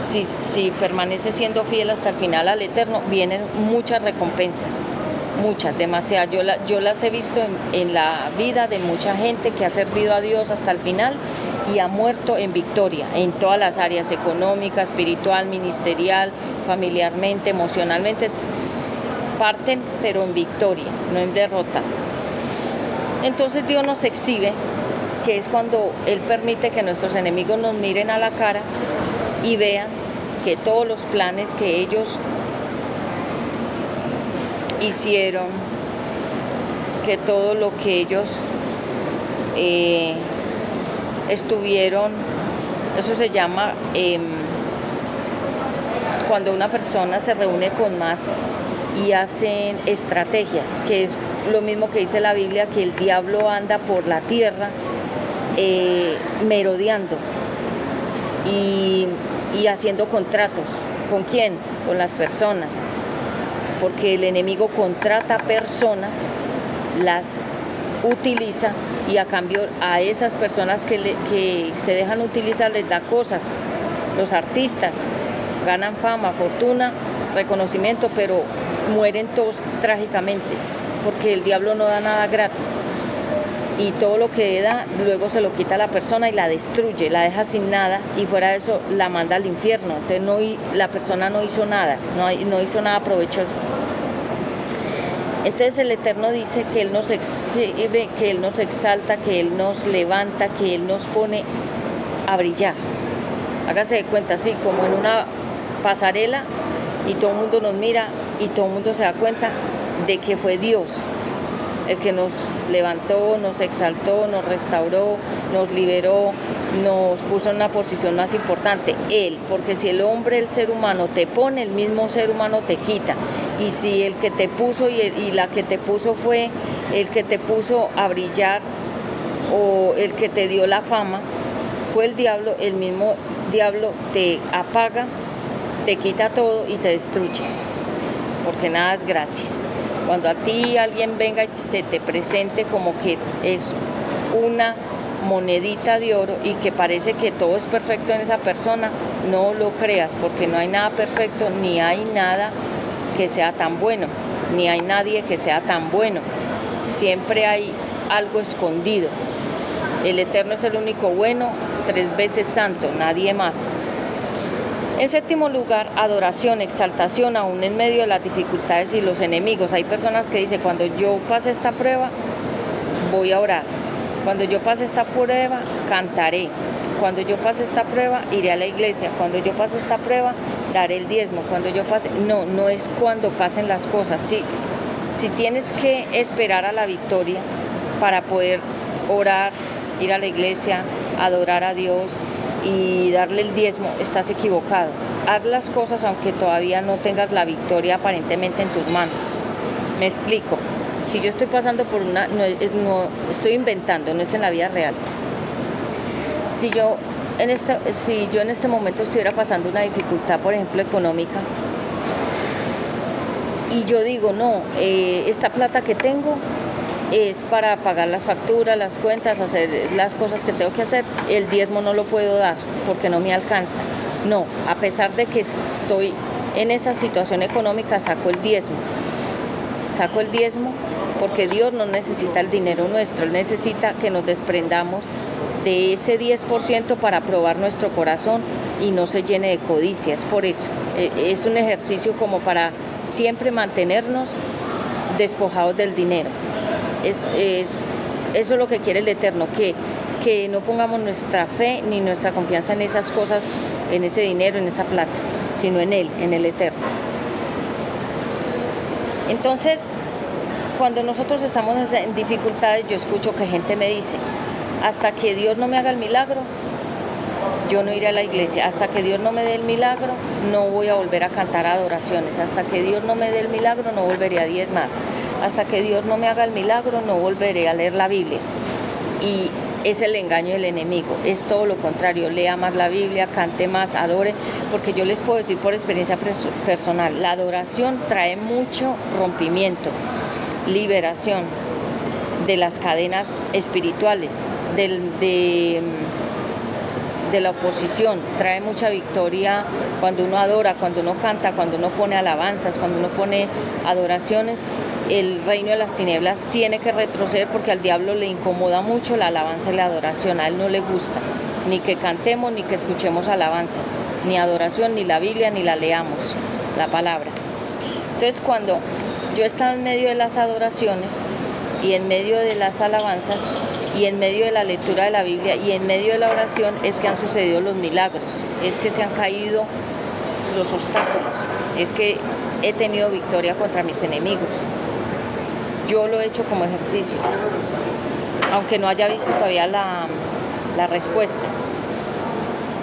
si permanece siendo fiel hasta el final al Eterno, vienen muchas recompensas, muchas, demasiadas. Yo las he visto en la vida de mucha gente que ha servido a Dios hasta el final y ha muerto en victoria, en todas las áreas, económica, espiritual, ministerial, familiarmente, emocionalmente. Parten, pero en victoria, no en derrota. Entonces Dios nos exhibe, que es cuando Él permite que nuestros enemigos nos miren a la cara y vean que todos los planes que ellos hicieron, que todo lo que ellos estuvieron, eso se llama cuando una persona se reúne con más y hacen estrategias, que es lo mismo que dice la Biblia, que el diablo anda por la tierra merodeando y haciendo contratos. ¿Con quién? Con las personas, porque el enemigo contrata personas, las utiliza y a cambio a esas personas que se dejan utilizar les da cosas. Los artistas ganan fama, fortuna, reconocimiento, pero mueren todos trágicamente, porque el diablo no da nada gratis, y todo lo que da luego se lo quita a la persona y la destruye, la deja sin nada, y fuera de eso la manda al infierno. Entonces la persona no hizo nada, no hizo nada provechoso. Entonces el Eterno dice que Él nos exhibe, que Él nos exalta, que Él nos levanta, que Él nos pone a brillar. Hágase de cuenta, así como en una pasarela, y todo el mundo nos mira y todo el mundo se da cuenta de que fue Dios el que nos levantó, nos exaltó, nos restauró, nos liberó, nos puso en una posición más importante. Él, porque si el hombre, el ser humano te pone, el mismo ser humano te quita. Y si el que te puso y la que te puso fue el que te puso a brillar o el que te dio la fama, fue el diablo, el mismo diablo te apaga, te quita todo y te destruye, porque nada es gratis. Cuando a ti alguien venga y se te presente como que es una monedita de oro y que parece que todo es perfecto en esa persona, no lo creas, porque no hay nada perfecto, ni hay nada que sea tan bueno, ni hay nadie que sea tan bueno. Siempre hay algo escondido. El Eterno es el único bueno, 3 veces santo, nadie más. En séptimo lugar, adoración, exaltación, aún en medio de las dificultades y los enemigos. Hay personas que dicen, cuando yo pase esta prueba, voy a orar. Cuando yo pase esta prueba, cantaré. Cuando yo pase esta prueba, iré a la iglesia. Cuando yo pase esta prueba, daré el diezmo. Cuando yo pase, no es cuando pasen las cosas. Si tienes que esperar a la victoria para poder orar, ir a la iglesia, adorar a Dios y darle el diezmo, estás equivocado. Haz las cosas aunque todavía no tengas la victoria aparentemente en tus manos. Me explico. Si yo estoy pasando por no estoy inventando, no es en la vida real. Si yo en este momento estuviera pasando una dificultad, por ejemplo, económica, y yo digo, no, esta plata que tengo es para pagar las facturas, las cuentas, hacer las cosas que tengo que hacer, el diezmo no lo puedo dar porque no me alcanza. No, a pesar de que estoy en esa situación económica, saco el diezmo porque Dios no necesita el dinero nuestro, Él necesita que nos desprendamos de ese 10% para probar nuestro corazón y no se llene de codicias. Por eso es un ejercicio como para siempre mantenernos despojados del dinero. Eso es lo que quiere el Eterno, que no pongamos nuestra fe ni nuestra confianza en esas cosas, en ese dinero, en esa plata, sino en Él, en el Eterno. Entonces, cuando nosotros estamos en dificultades, yo escucho que gente me dice, hasta que Dios no me haga el milagro, yo no iré a la iglesia. Hasta que Dios no me dé el milagro, no voy a volver a cantar adoraciones. Hasta que Dios no me dé el milagro, no volveré a diezmar. Hasta que Dios no me haga el milagro, no volveré a leer la Biblia. Y es el engaño del enemigo, es todo lo contrario. Lea más la Biblia, cante más, adore, porque yo les puedo decir por experiencia personal, la adoración trae mucho rompimiento, liberación de las cadenas espirituales, de la oposición, trae mucha victoria cuando uno adora, cuando uno canta, cuando uno pone alabanzas, cuando uno pone adoraciones. El reino de las tinieblas tiene que retroceder porque al diablo le incomoda mucho la alabanza y la adoración. A él no le gusta ni que cantemos, ni que escuchemos alabanzas, ni adoración, ni la Biblia, ni la leamos, la palabra. Entonces, cuando yo he estado en medio de las adoraciones y en medio de las alabanzas y en medio de la lectura de la Biblia y en medio de la oración, es que han sucedido los milagros, es que se han caído los obstáculos, es que he tenido victoria contra mis enemigos. Yo lo he hecho como ejercicio, aunque no haya visto todavía la respuesta.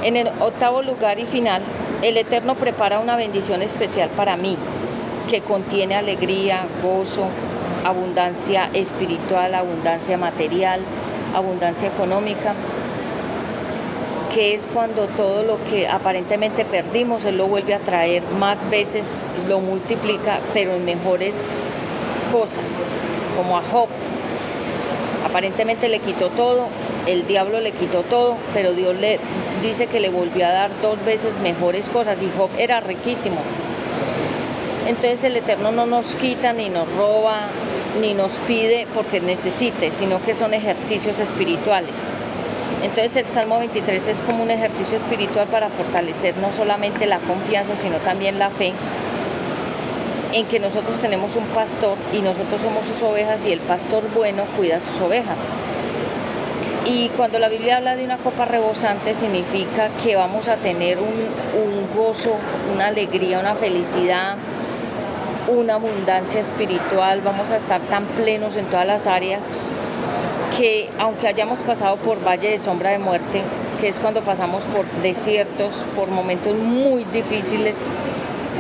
En el octavo lugar y final, el Eterno prepara una bendición especial para mí, que contiene alegría, gozo, abundancia espiritual, abundancia material, abundancia económica, que es cuando todo lo que aparentemente perdimos, Él lo vuelve a traer más veces, lo multiplica, pero en mejores cosas, como a Job. Aparentemente le quitó todo, el diablo le quitó todo, pero Dios le dice que le volvió a dar 2 veces mejores cosas, y Job era riquísimo. Entonces el Eterno no nos quita, ni nos roba, ni nos pide porque necesite, sino que son ejercicios espirituales. Entonces el Salmo 23 es como un ejercicio espiritual para fortalecer no solamente la confianza, sino también la fe en que nosotros tenemos un pastor y nosotros somos sus ovejas, y el pastor bueno cuida sus ovejas. Y cuando la Biblia habla de una copa rebosante, significa que vamos a tener un gozo, una alegría, una felicidad, una abundancia espiritual. Vamos a estar tan plenos en todas las áreas que, aunque hayamos pasado por valle de sombra de muerte, que es cuando pasamos por desiertos, por momentos muy difíciles,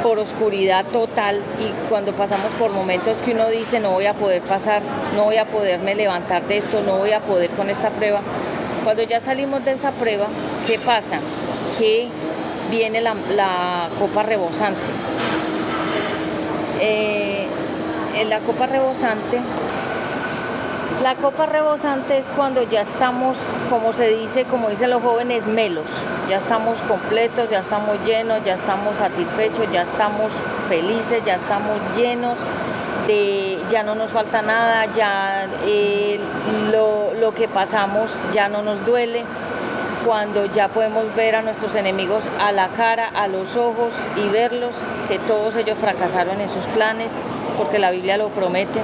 por oscuridad total, y cuando pasamos por momentos que uno dice no voy a poder pasar, no voy a poderme levantar de esto, no voy a poder con esta prueba, cuando ya salimos de esa prueba, ¿qué pasa? Que viene la copa rebosante. La copa rebosante es cuando ya estamos, como dicen los jóvenes, melos. Ya estamos completos, ya estamos llenos, ya estamos satisfechos, ya estamos felices, ya estamos llenos, ya no nos falta nada, ya lo que pasamos ya no nos duele. Cuando ya podemos ver a nuestros enemigos a la cara, a los ojos, y verlos, que todos ellos fracasaron en sus planes, porque la Biblia lo promete.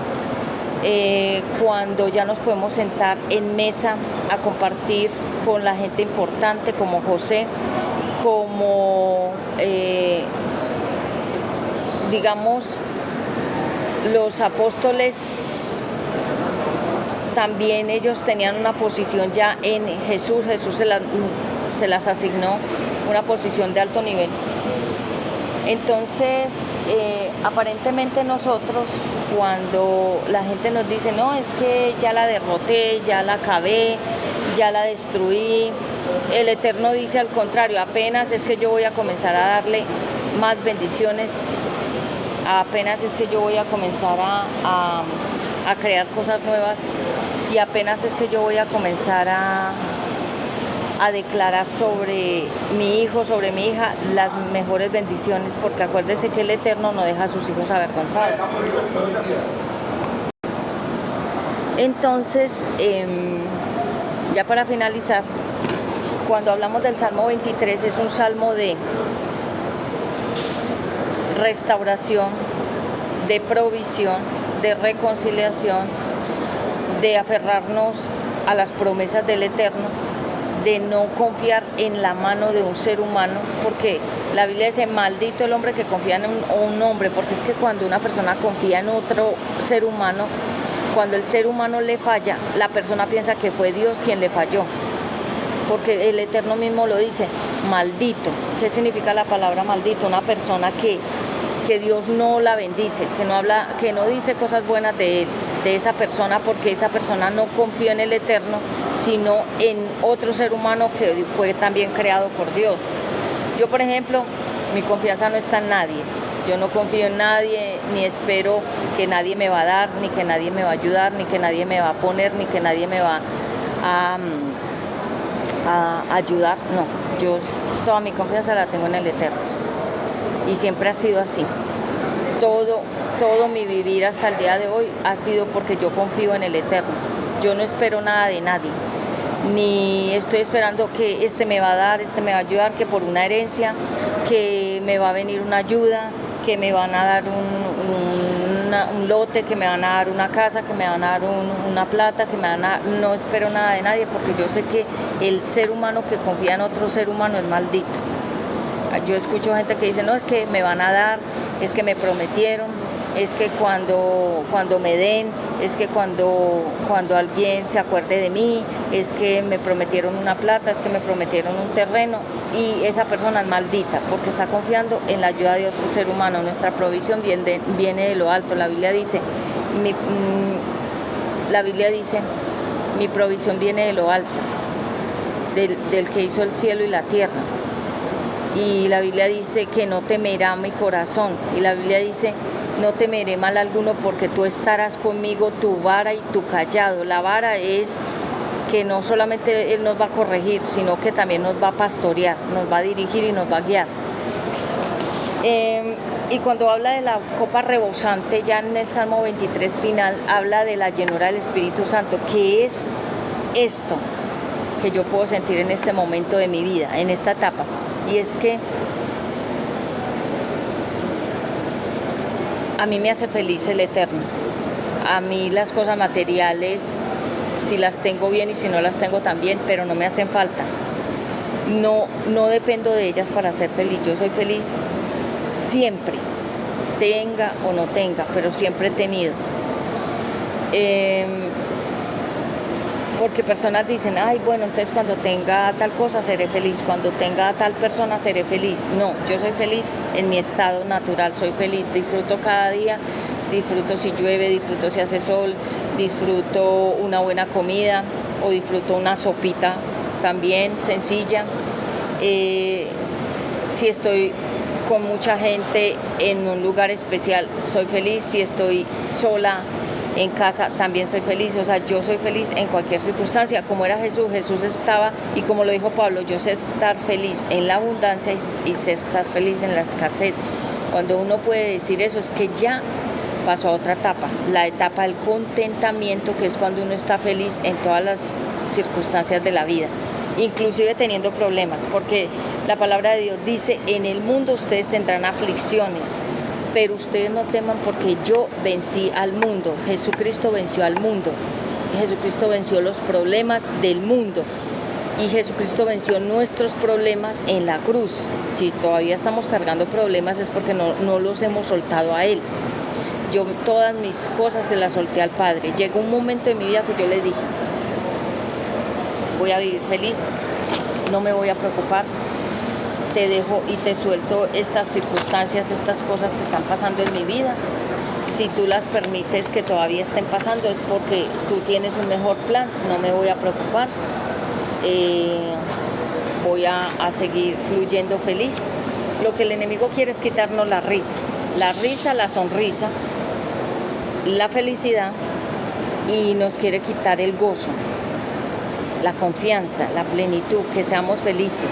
Cuando ya nos podemos sentar en mesa a compartir con la gente importante como José, como, digamos, los apóstoles, también ellos tenían una posición ya en Jesús. Jesús se las asignó una posición de alto nivel. Entonces, aparentemente nosotros, cuando la gente nos dice, no, es que ya la derroté, ya la acabé, ya la destruí, el Eterno dice al contrario, apenas es que yo voy a comenzar a darle más bendiciones, apenas es que yo voy a comenzar a crear cosas nuevas, y apenas es que yo voy a comenzar a declarar sobre mi hijo, sobre mi hija, las mejores bendiciones, porque acuérdese que el Eterno no deja a sus hijos avergonzados. Entonces, ya para finalizar, cuando hablamos del Salmo 23, es un salmo de restauración, de provisión, de reconciliación, de aferrarnos a las promesas del Eterno, de no confiar en la mano de un ser humano, porque la Biblia dice, maldito el hombre que confía en un hombre, porque es que cuando una persona confía en otro ser humano, cuando el ser humano le falla, la persona piensa que fue Dios quien le falló, porque el Eterno mismo lo dice, maldito. ¿Qué significa la palabra maldito? Una persona que Dios no la bendice, que no dice cosas buenas de él, de esa persona, porque esa persona no confió en el Eterno, sino en otro ser humano que fue también creado por Dios. Yo, por ejemplo, mi confianza no está en nadie. Yo no confío en nadie, ni espero que nadie me va a dar, ni que nadie me va a ayudar, ni que nadie me va a poner, ni que nadie me va a ayudar. No, yo toda mi confianza la tengo en el Eterno. Y siempre ha sido así. Todo mi vivir hasta el día de hoy ha sido porque yo confío en el Eterno. Yo no espero nada de nadie, ni estoy esperando que este me va a dar, este me va a ayudar, que por una herencia, que me va a venir una ayuda, que me van a dar un lote, que me van a dar una casa, que me van a dar una plata, que me van a... No espero nada de nadie, porque yo sé que el ser humano que confía en otro ser humano es maldito. Yo escucho gente que dice, no, es que me van a dar, es que me prometieron, es que cuando me den, es que cuando alguien se acuerde de mí, es que me prometieron una plata, es que me prometieron un terreno, y esa persona es maldita porque está confiando en la ayuda de otro ser humano. Nuestra provisión viene de lo alto. La Biblia dice, mi provisión viene de lo alto, del que hizo el cielo y la tierra. Y la Biblia dice que no temerá mi corazón, y la Biblia dice, no temeré mal alguno porque tú estarás conmigo, tu vara y tu cayado. La vara es que no solamente Él nos va a corregir, sino que también nos va a pastorear, nos va a dirigir y nos va a guiar. Y cuando habla de la copa rebosante, ya en el Salmo 23 final, habla de la llenura del Espíritu Santo, que es esto que yo puedo sentir en este momento de mi vida, en esta etapa. Y es que a mí me hace feliz el Eterno. A mí las cosas materiales, si las tengo bien y si no las tengo también, pero no me hacen falta. No dependo de ellas para ser feliz. Yo soy feliz siempre, tenga o no tenga, pero siempre he tenido. Porque personas dicen, ay, bueno, entonces cuando tenga tal cosa seré feliz, cuando tenga tal persona seré feliz. No, yo soy feliz en mi estado natural, soy feliz, disfruto cada día, disfruto si llueve, disfruto si hace sol, disfruto una buena comida o disfruto una sopita también sencilla. Si estoy con mucha gente en un lugar especial, soy feliz. Si estoy sola en casa, también soy feliz. O sea, yo soy feliz en cualquier circunstancia, como era Jesús. Jesús estaba, y como lo dijo Pablo, yo sé estar feliz en la abundancia y sé estar feliz en la escasez. Cuando uno puede decir eso, es que ya pasó a otra etapa, la etapa del contentamiento, que es cuando uno está feliz en todas las circunstancias de la vida, inclusive teniendo problemas, porque la palabra de Dios dice, en el mundo ustedes tendrán aflicciones, pero ustedes no teman porque yo vencí al mundo. Jesucristo venció al mundo. Jesucristo venció los problemas del mundo. y Jesucristo venció nuestros problemas en la cruz. Si todavía estamos cargando problemas es porque no los hemos soltado a Él. Yo todas mis cosas se las solté al Padre. Llegó un momento en mi vida que yo le dije, voy a vivir feliz, no me voy a preocupar, te dejo y te suelto estas circunstancias, estas cosas que están pasando en mi vida. Si tú las permites que todavía estén pasando es porque tú tienes un mejor plan, no me voy a preocupar. Voy a seguir fluyendo feliz. Lo que el enemigo quiere es quitarnos la risa, la sonrisa, la felicidad, y nos quiere quitar el gozo, la confianza, la plenitud, que seamos felices.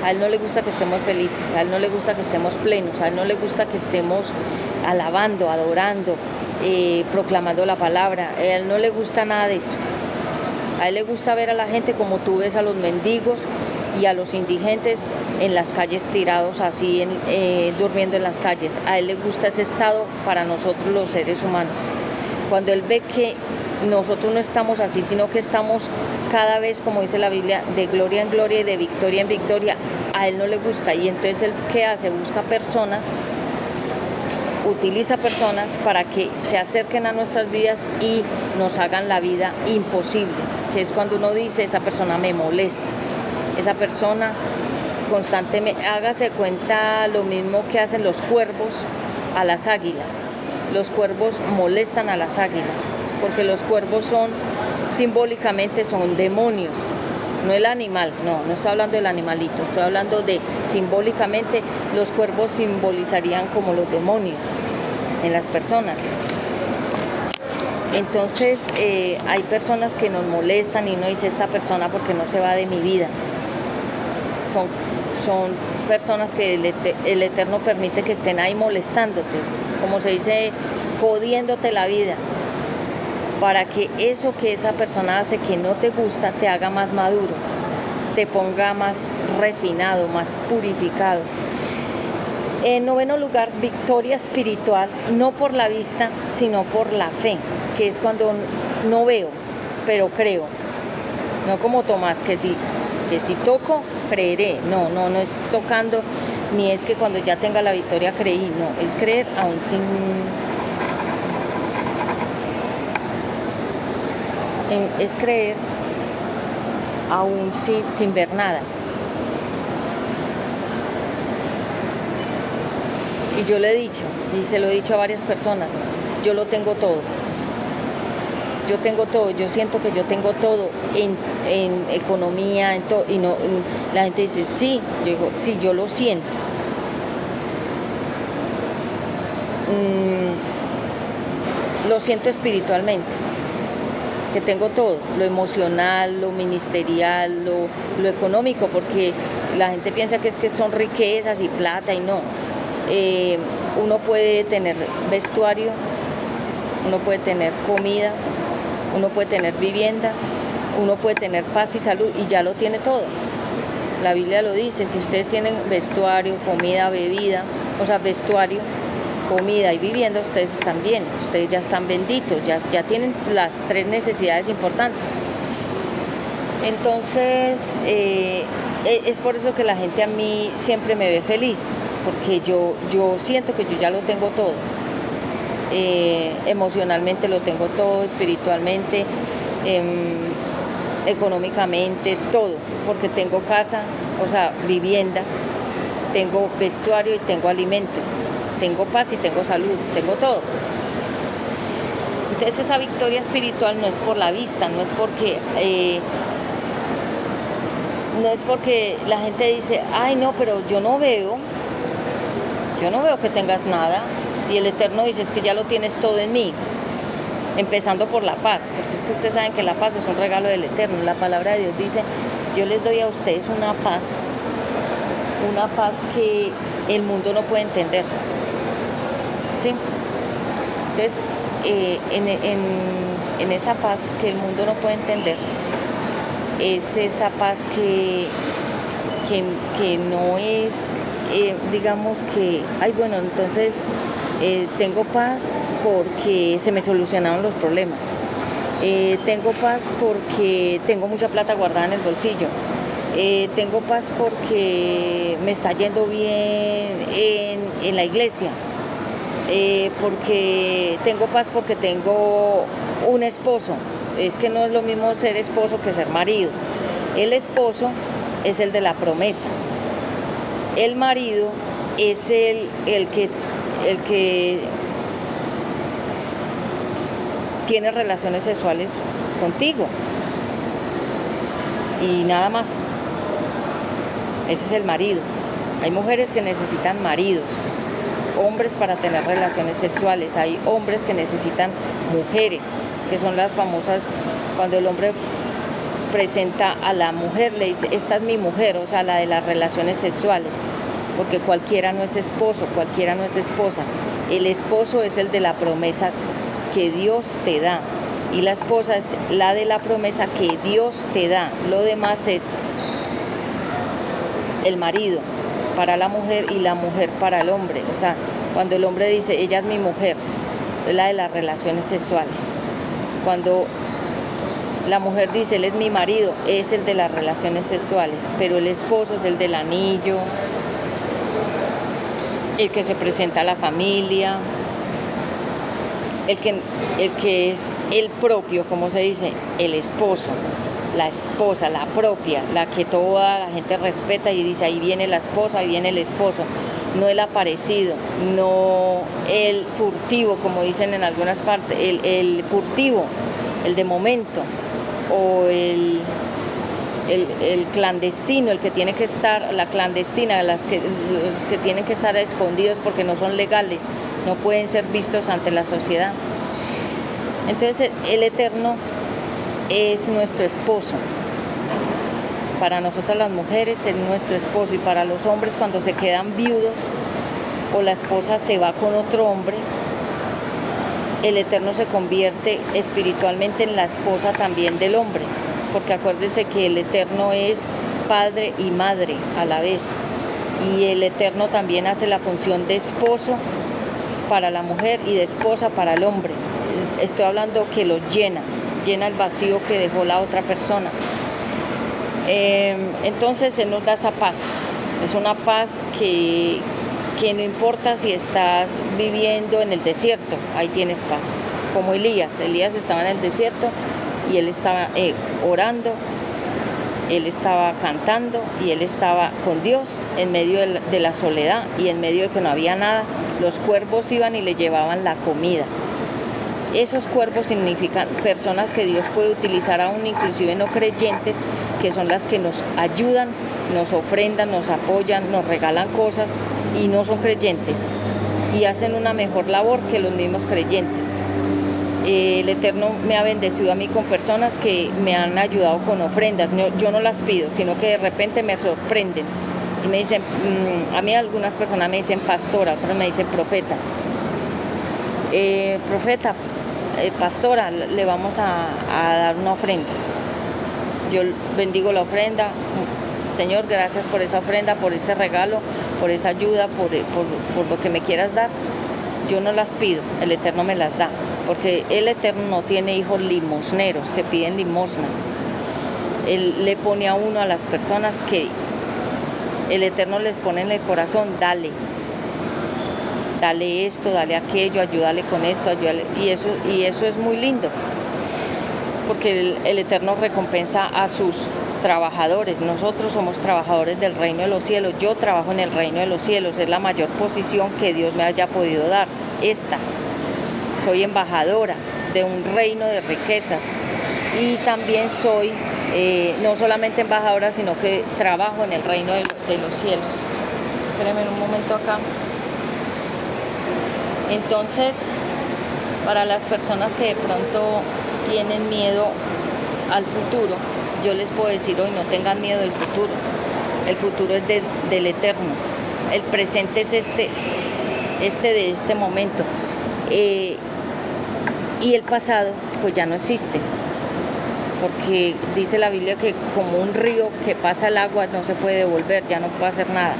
A Él no le gusta que estemos felices, a Él no le gusta que estemos plenos, a Él no le gusta que estemos alabando, adorando, proclamando la palabra. A Él no le gusta nada de eso. A Él le gusta ver a la gente como tú ves a los mendigos y a los indigentes en las calles tirados así, durmiendo en las calles. A Él le gusta ese estado para nosotros los seres humanos. Cuando Él ve que nosotros no estamos así, sino que estamos cada vez, como dice la Biblia, de gloria en gloria y de victoria en victoria, a Él no le gusta. Y entonces Él, ¿qué hace? Busca personas, utiliza personas para que se acerquen a nuestras vidas y nos hagan la vida imposible, que es cuando uno dice, esa persona me molesta, esa persona constantemente, hágase cuenta lo mismo que hacen los cuervos a las águilas. Los cuervos molestan a las águilas, porque los cuervos simbólicamente son demonios, no el animal, no estoy hablando del animalito, estoy hablando de simbólicamente, los cuervos simbolizarían como los demonios en las personas. Entonces hay personas que nos molestan y uno dice, esta persona porque no se va de mi vida. Son personas que el Eterno permite que estén ahí molestándote, como se dice, jodiéndote la vida, para que eso que esa persona hace que no te gusta te haga más maduro, te ponga más refinado, más purificado. En noveno lugar, victoria espiritual, no por la vista, sino por la fe, que es cuando no veo, pero creo. No como Tomás, que si toco, creeré. No es tocando, ni es que cuando ya tenga la victoria creí, no, es creer aún es creer aún sin ver nada. Y yo le he dicho, y se lo he dicho a varias personas, yo lo tengo todo. Yo tengo todo, yo siento que yo tengo todo en economía, en todo, y no, la gente dice, sí, yo digo, sí, yo lo siento. Lo siento espiritualmente, que tengo todo, lo emocional, lo ministerial, lo económico, porque la gente piensa que son riquezas y plata, y no. Uno puede tener vestuario, uno puede tener comida, uno puede tener vivienda, uno puede tener paz y salud, y ya lo tiene todo. La Biblia lo dice, si ustedes tienen vestuario, comida, bebida, o sea, vestuario, comida y vivienda, ustedes están bien, ustedes ya están benditos, ya tienen las tres necesidades importantes. Entonces, es por eso que la gente a mí siempre me ve feliz, porque yo siento que yo ya lo tengo todo. Emocionalmente lo tengo todo, espiritualmente, económicamente, todo, porque tengo casa, o sea, vivienda, tengo vestuario y tengo alimento, tengo paz y tengo salud, tengo todo. Entonces esa victoria espiritual no es por la vista, no es porque la gente dice, ay no, pero yo no veo que tengas nada. Y el Eterno dice, es que ya lo tienes todo en mí, empezando por la paz, porque es que ustedes saben que la paz es un regalo del Eterno. La palabra de Dios dice, yo les doy a ustedes una paz que el mundo no puede entender. ¿Sí? Entonces, en esa paz que el mundo no puede entender, es esa paz que no es, digamos que, ay bueno, entonces tengo paz porque se me solucionaron los problemas. Tengo paz porque tengo mucha plata guardada en el bolsillo. Tengo paz porque me está yendo bien en la iglesia. Porque tengo paz porque tengo un esposo. Es que no es lo mismo ser esposo que ser marido. El esposo es el de la promesa. El marido es el que tiene relaciones sexuales contigo. Y nada más. Ese es el marido. Hay mujeres que necesitan maridos, hombres para tener relaciones sexuales. Hay hombres que necesitan mujeres, que son las famosas, cuando el hombre presenta a la mujer, le dice, esta es mi mujer, o sea, la de las relaciones sexuales, porque cualquiera no es esposo, cualquiera no es esposa. El esposo es el de la promesa que Dios te da, y la esposa es la de la promesa que Dios te da. Lo demás es el marido para la mujer y la mujer para el hombre. O sea, cuando el hombre dice, ella es mi mujer, es la de las relaciones sexuales. Cuando la mujer dice, él es mi marido, es el de las relaciones sexuales. Pero el esposo es el del anillo, el que se presenta a la familia, el que es el propio, como se dice, el esposo. La esposa, la propia, la que toda la gente respeta y dice, ahí viene la esposa, ahí viene el esposo. No el aparecido, no el furtivo, como dicen en algunas partes, el furtivo, el de momento, o el clandestino, el que tiene que estar, la clandestina, los que tienen que estar escondidos porque no son legales, no pueden ser vistos ante la sociedad. Entonces el Eterno es nuestro esposo. Para nosotras las mujeres es nuestro esposo, y para los hombres cuando se quedan viudos o la esposa se va con otro hombre, el Eterno se convierte espiritualmente en la esposa también del hombre, porque acuérdese que el Eterno es padre y madre a la vez, y el Eterno también hace la función de esposo para la mujer y de esposa para el hombre. Estoy hablando que los llena el vacío que dejó la otra persona. Entonces Él nos da esa paz. Es una paz que no importa si estás viviendo en el desierto, ahí tienes paz. Como Elías estaba en el desierto y él estaba orando, él estaba cantando y él estaba con Dios en medio de la soledad y en medio de que no había nada. Los cuervos iban y le llevaban la comida. Esos cuervos significan personas que Dios puede utilizar aún inclusive no creyentes, que son las que nos ayudan, nos ofrendan, nos apoyan, nos regalan cosas y no son creyentes y hacen una mejor labor que los mismos creyentes. El Eterno me ha bendecido a mí con personas que me han ayudado con ofrendas. Yo no las pido, sino que de repente me sorprenden y me dicen, a mí algunas personas me dicen pastora, otras me dicen profeta. Profeta, pastora, le vamos a dar una ofrenda. Yo bendigo la ofrenda. Señor, gracias por esa ofrenda, por ese regalo, por esa ayuda, por lo que me quieras dar. Yo no las pido, el Eterno me las da, porque el Eterno no tiene hijos limosneros que piden limosna. Él le pone a uno, a las personas que el Eterno les pone en el corazón, dale esto, dale aquello, ayúdale con esto, ayúdale, y eso es muy lindo, porque el Eterno recompensa a sus trabajadores. Nosotros somos trabajadores del reino de los cielos. Yo trabajo en el reino de los cielos, es la mayor posición que Dios me haya podido dar. Soy embajadora de un reino de riquezas, y también soy no solamente embajadora, sino que trabajo en el reino de los cielos. Espérenme un momento acá. Entonces, para las personas que de pronto tienen miedo al futuro, yo les puedo decir hoy, no tengan miedo del futuro. El futuro es del Eterno. El presente es de este momento. Y el pasado, pues ya no existe. Porque dice la Biblia que como un río que pasa el agua no se puede devolver, ya no puede hacer nada.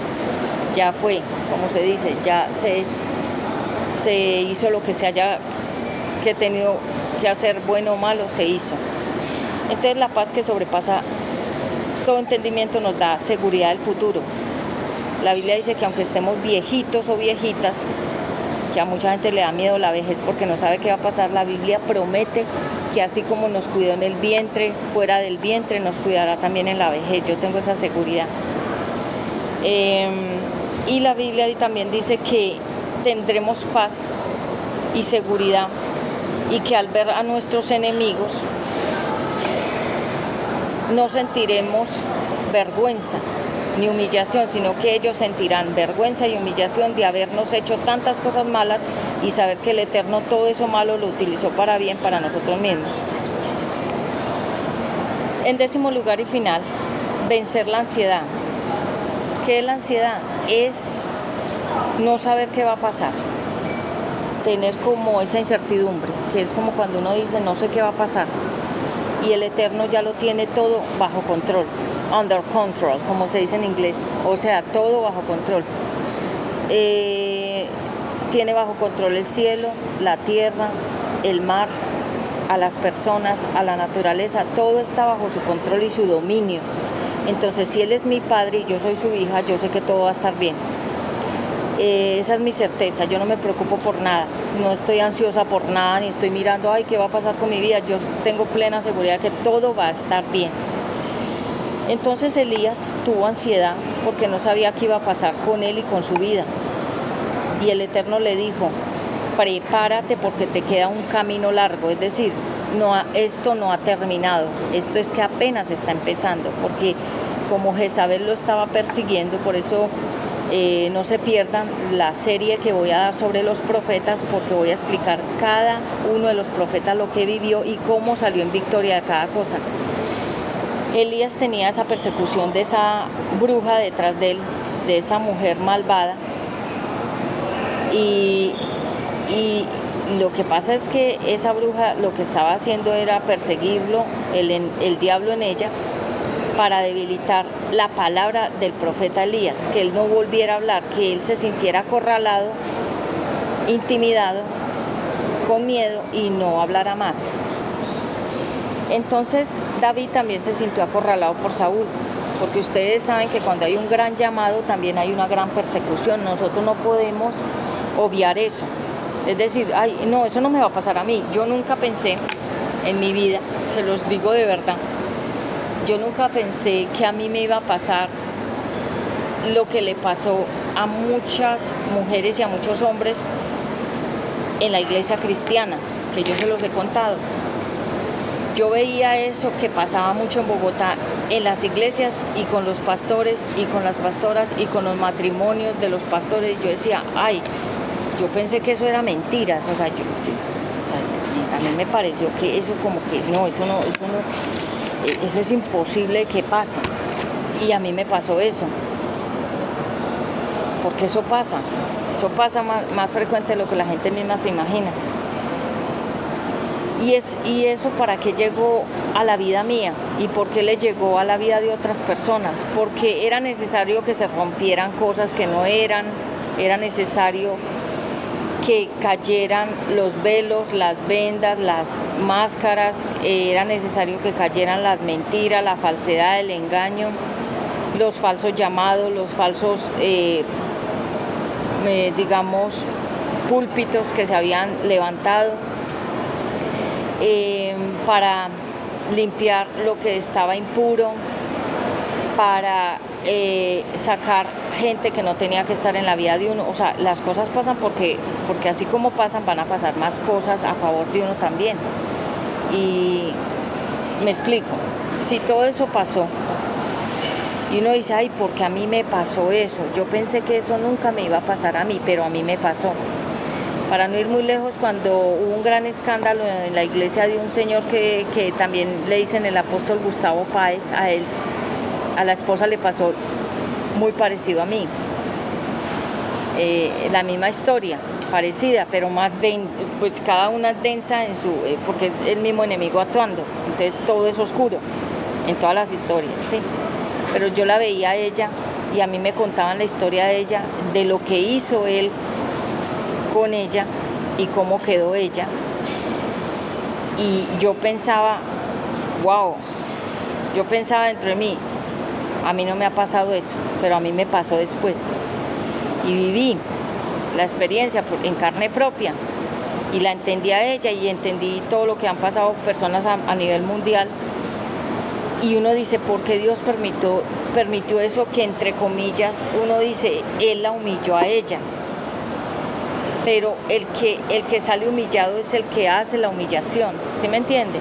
Ya fue, como se dice, ya se hizo lo que se haya que que hacer, bueno o malo, se hizo. Entonces la paz que sobrepasa todo entendimiento nos da seguridad del futuro. La Biblia dice que aunque estemos viejitos o viejitas, que a mucha gente le da miedo la vejez porque no sabe qué va a pasar, la Biblia promete que así como nos cuidó en el vientre, fuera del vientre, nos cuidará también en la vejez. Yo tengo esa seguridad. Y la Biblia también dice que tendremos paz y seguridad y que al ver a nuestros enemigos no sentiremos vergüenza ni humillación, sino que ellos sentirán vergüenza y humillación de habernos hecho tantas cosas malas y saber que el Eterno todo eso malo lo utilizó para bien para nosotros mismos. En 10º lugar y final, vencer la ansiedad. ¿Qué es la ansiedad? Es no saber qué va a pasar, tener como esa incertidumbre, que es como cuando uno dice no sé qué va a pasar y el Eterno ya lo tiene todo bajo control. Under control, como se dice en inglés, o sea, todo bajo control. Tiene bajo control el cielo, la tierra, el mar, a las personas, a la naturaleza, todo está bajo su control y su dominio. Entonces, si Él es mi padre y yo soy su hija, yo sé que todo va a estar bien. Esa es mi certeza, yo no me preocupo por nada, no estoy ansiosa por nada, ni estoy mirando, ay, ¿qué va a pasar con mi vida? Yo tengo plena seguridad que todo va a estar bien. Entonces Elías tuvo ansiedad porque no sabía qué iba a pasar con él y con su vida. Y el Eterno le dijo, prepárate porque te queda un camino largo. Es decir, esto no ha terminado, esto es que apenas está empezando. Porque como Jezabel lo estaba persiguiendo, por eso no se pierdan la serie que voy a dar sobre los profetas, porque voy a explicar cada uno de los profetas lo que vivió y cómo salió en victoria de cada cosa. Elías tenía esa persecución de esa bruja detrás de él, de esa mujer malvada. Y lo que pasa es que esa bruja lo que estaba haciendo era perseguirlo, el diablo en ella, para debilitar la palabra del profeta Elías, que él no volviera a hablar, que él se sintiera acorralado, intimidado, con miedo y no hablara más. Entonces David también se sintió acorralado por Saúl, porque ustedes saben que cuando hay un gran llamado también hay una gran persecución. Nosotros no podemos obviar eso, es decir, ay, no, eso no me va a pasar a mí. Yo nunca pensé en mi vida, se los digo de verdad, yo nunca pensé que a mí me iba a pasar lo que le pasó a muchas mujeres y a muchos hombres en la iglesia cristiana, que yo se los he contado. Yo veía eso que pasaba mucho en Bogotá, en las iglesias y con los pastores y con las pastoras y con los matrimonios de los pastores. Yo decía, ay, yo pensé que eso era mentiras, o sea, a mí me pareció que eso como que no, eso es imposible que pase. Y a mí me pasó eso, porque eso pasa más frecuente de lo que la gente misma se imagina. Y eso para qué llegó a la vida mía y por qué le llegó a la vida de otras personas, porque era necesario que se rompieran cosas que no eran, era necesario que cayeran los velos, las vendas, las máscaras, era necesario que cayeran las mentiras, la falsedad, el engaño, los falsos llamados, los falsos, digamos, púlpitos que se habían levantado. Para limpiar lo que estaba impuro, para sacar gente que no tenía que estar en la vida de uno. O sea, las cosas pasan porque así como pasan, van a pasar más cosas a favor de uno también. Y me explico, si todo eso pasó y uno dice, ay, porque a mí me pasó eso, yo pensé que eso nunca me iba a pasar a mí, pero a mí me pasó. Para no ir muy lejos, cuando hubo un gran escándalo en la iglesia de un señor que también le dicen el apóstol Gustavo Páez, a la esposa le pasó muy parecido a mí. La misma historia, parecida, pero más pues cada una densa en porque es el mismo enemigo actuando. Entonces todo es oscuro en todas las historias, sí. Pero yo la veía a ella y a mí me contaban la historia de ella, de lo que hizo él con ella y cómo quedó ella. Y yo pensaba, wow, yo pensaba dentro de mí, a mí no me ha pasado eso, pero a mí me pasó después. Y viví la experiencia en carne propia y la entendí a ella y entendí todo lo que han pasado personas a nivel mundial. Y uno dice, ¿por qué Dios permitió eso que entre comillas uno dice, Él la humilló a ella? Pero el que sale humillado es el que hace la humillación, ¿sí me entiende?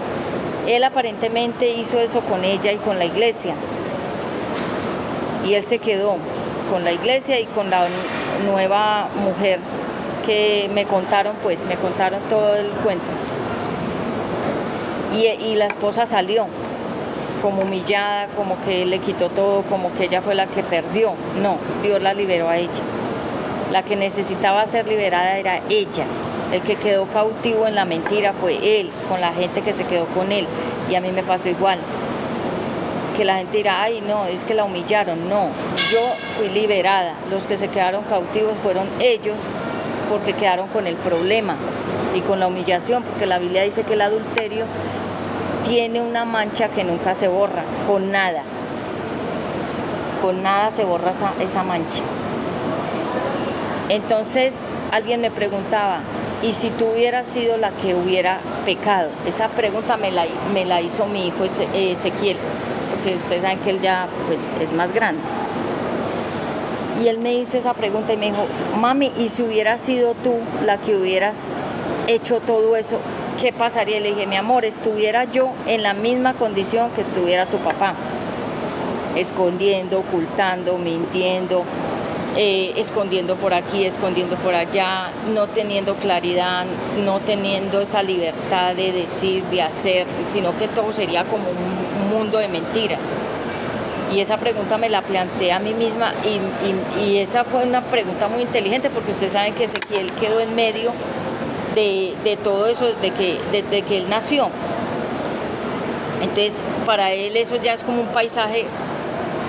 Él aparentemente hizo eso con ella y con la iglesia. Y él se quedó con la iglesia y con la nueva mujer que me contaron todo el cuento. Y la esposa salió como humillada, como que le quitó todo, como que ella fue la que perdió. No, Dios la liberó a ella. La que necesitaba ser liberada era ella. El que quedó cautivo en la mentira fue él, con la gente que se quedó con él. Y a mí me pasó igual. Que la gente dirá, ay no, es que la humillaron. No, yo fui liberada. Los que se quedaron cautivos fueron ellos, porque quedaron con el problema y con la humillación, porque la Biblia dice que el adulterio tiene una mancha que nunca se borra, con nada se borra esa mancha. Entonces alguien me preguntaba, ¿y si tú hubieras sido la que hubiera pecado? Esa pregunta me la hizo mi hijo Ezequiel, porque ustedes saben que él ya pues es más grande. Y él me hizo esa pregunta y me dijo, mami, ¿y si hubieras sido tú la que hubieras hecho todo eso, qué pasaría? Y le dije, mi amor, estuviera yo en la misma condición que estuviera tu papá, escondiendo, ocultando, mintiendo, escondiendo por aquí, escondiendo por allá, no teniendo claridad, no teniendo esa libertad de decir, de hacer, sino que todo sería como un mundo de mentiras. Y esa pregunta me la planteé a mí misma y esa fue una pregunta muy inteligente, porque ustedes saben que Ezequiel quedó en medio de todo eso desde que él nació. Entonces para él eso ya es como un paisaje,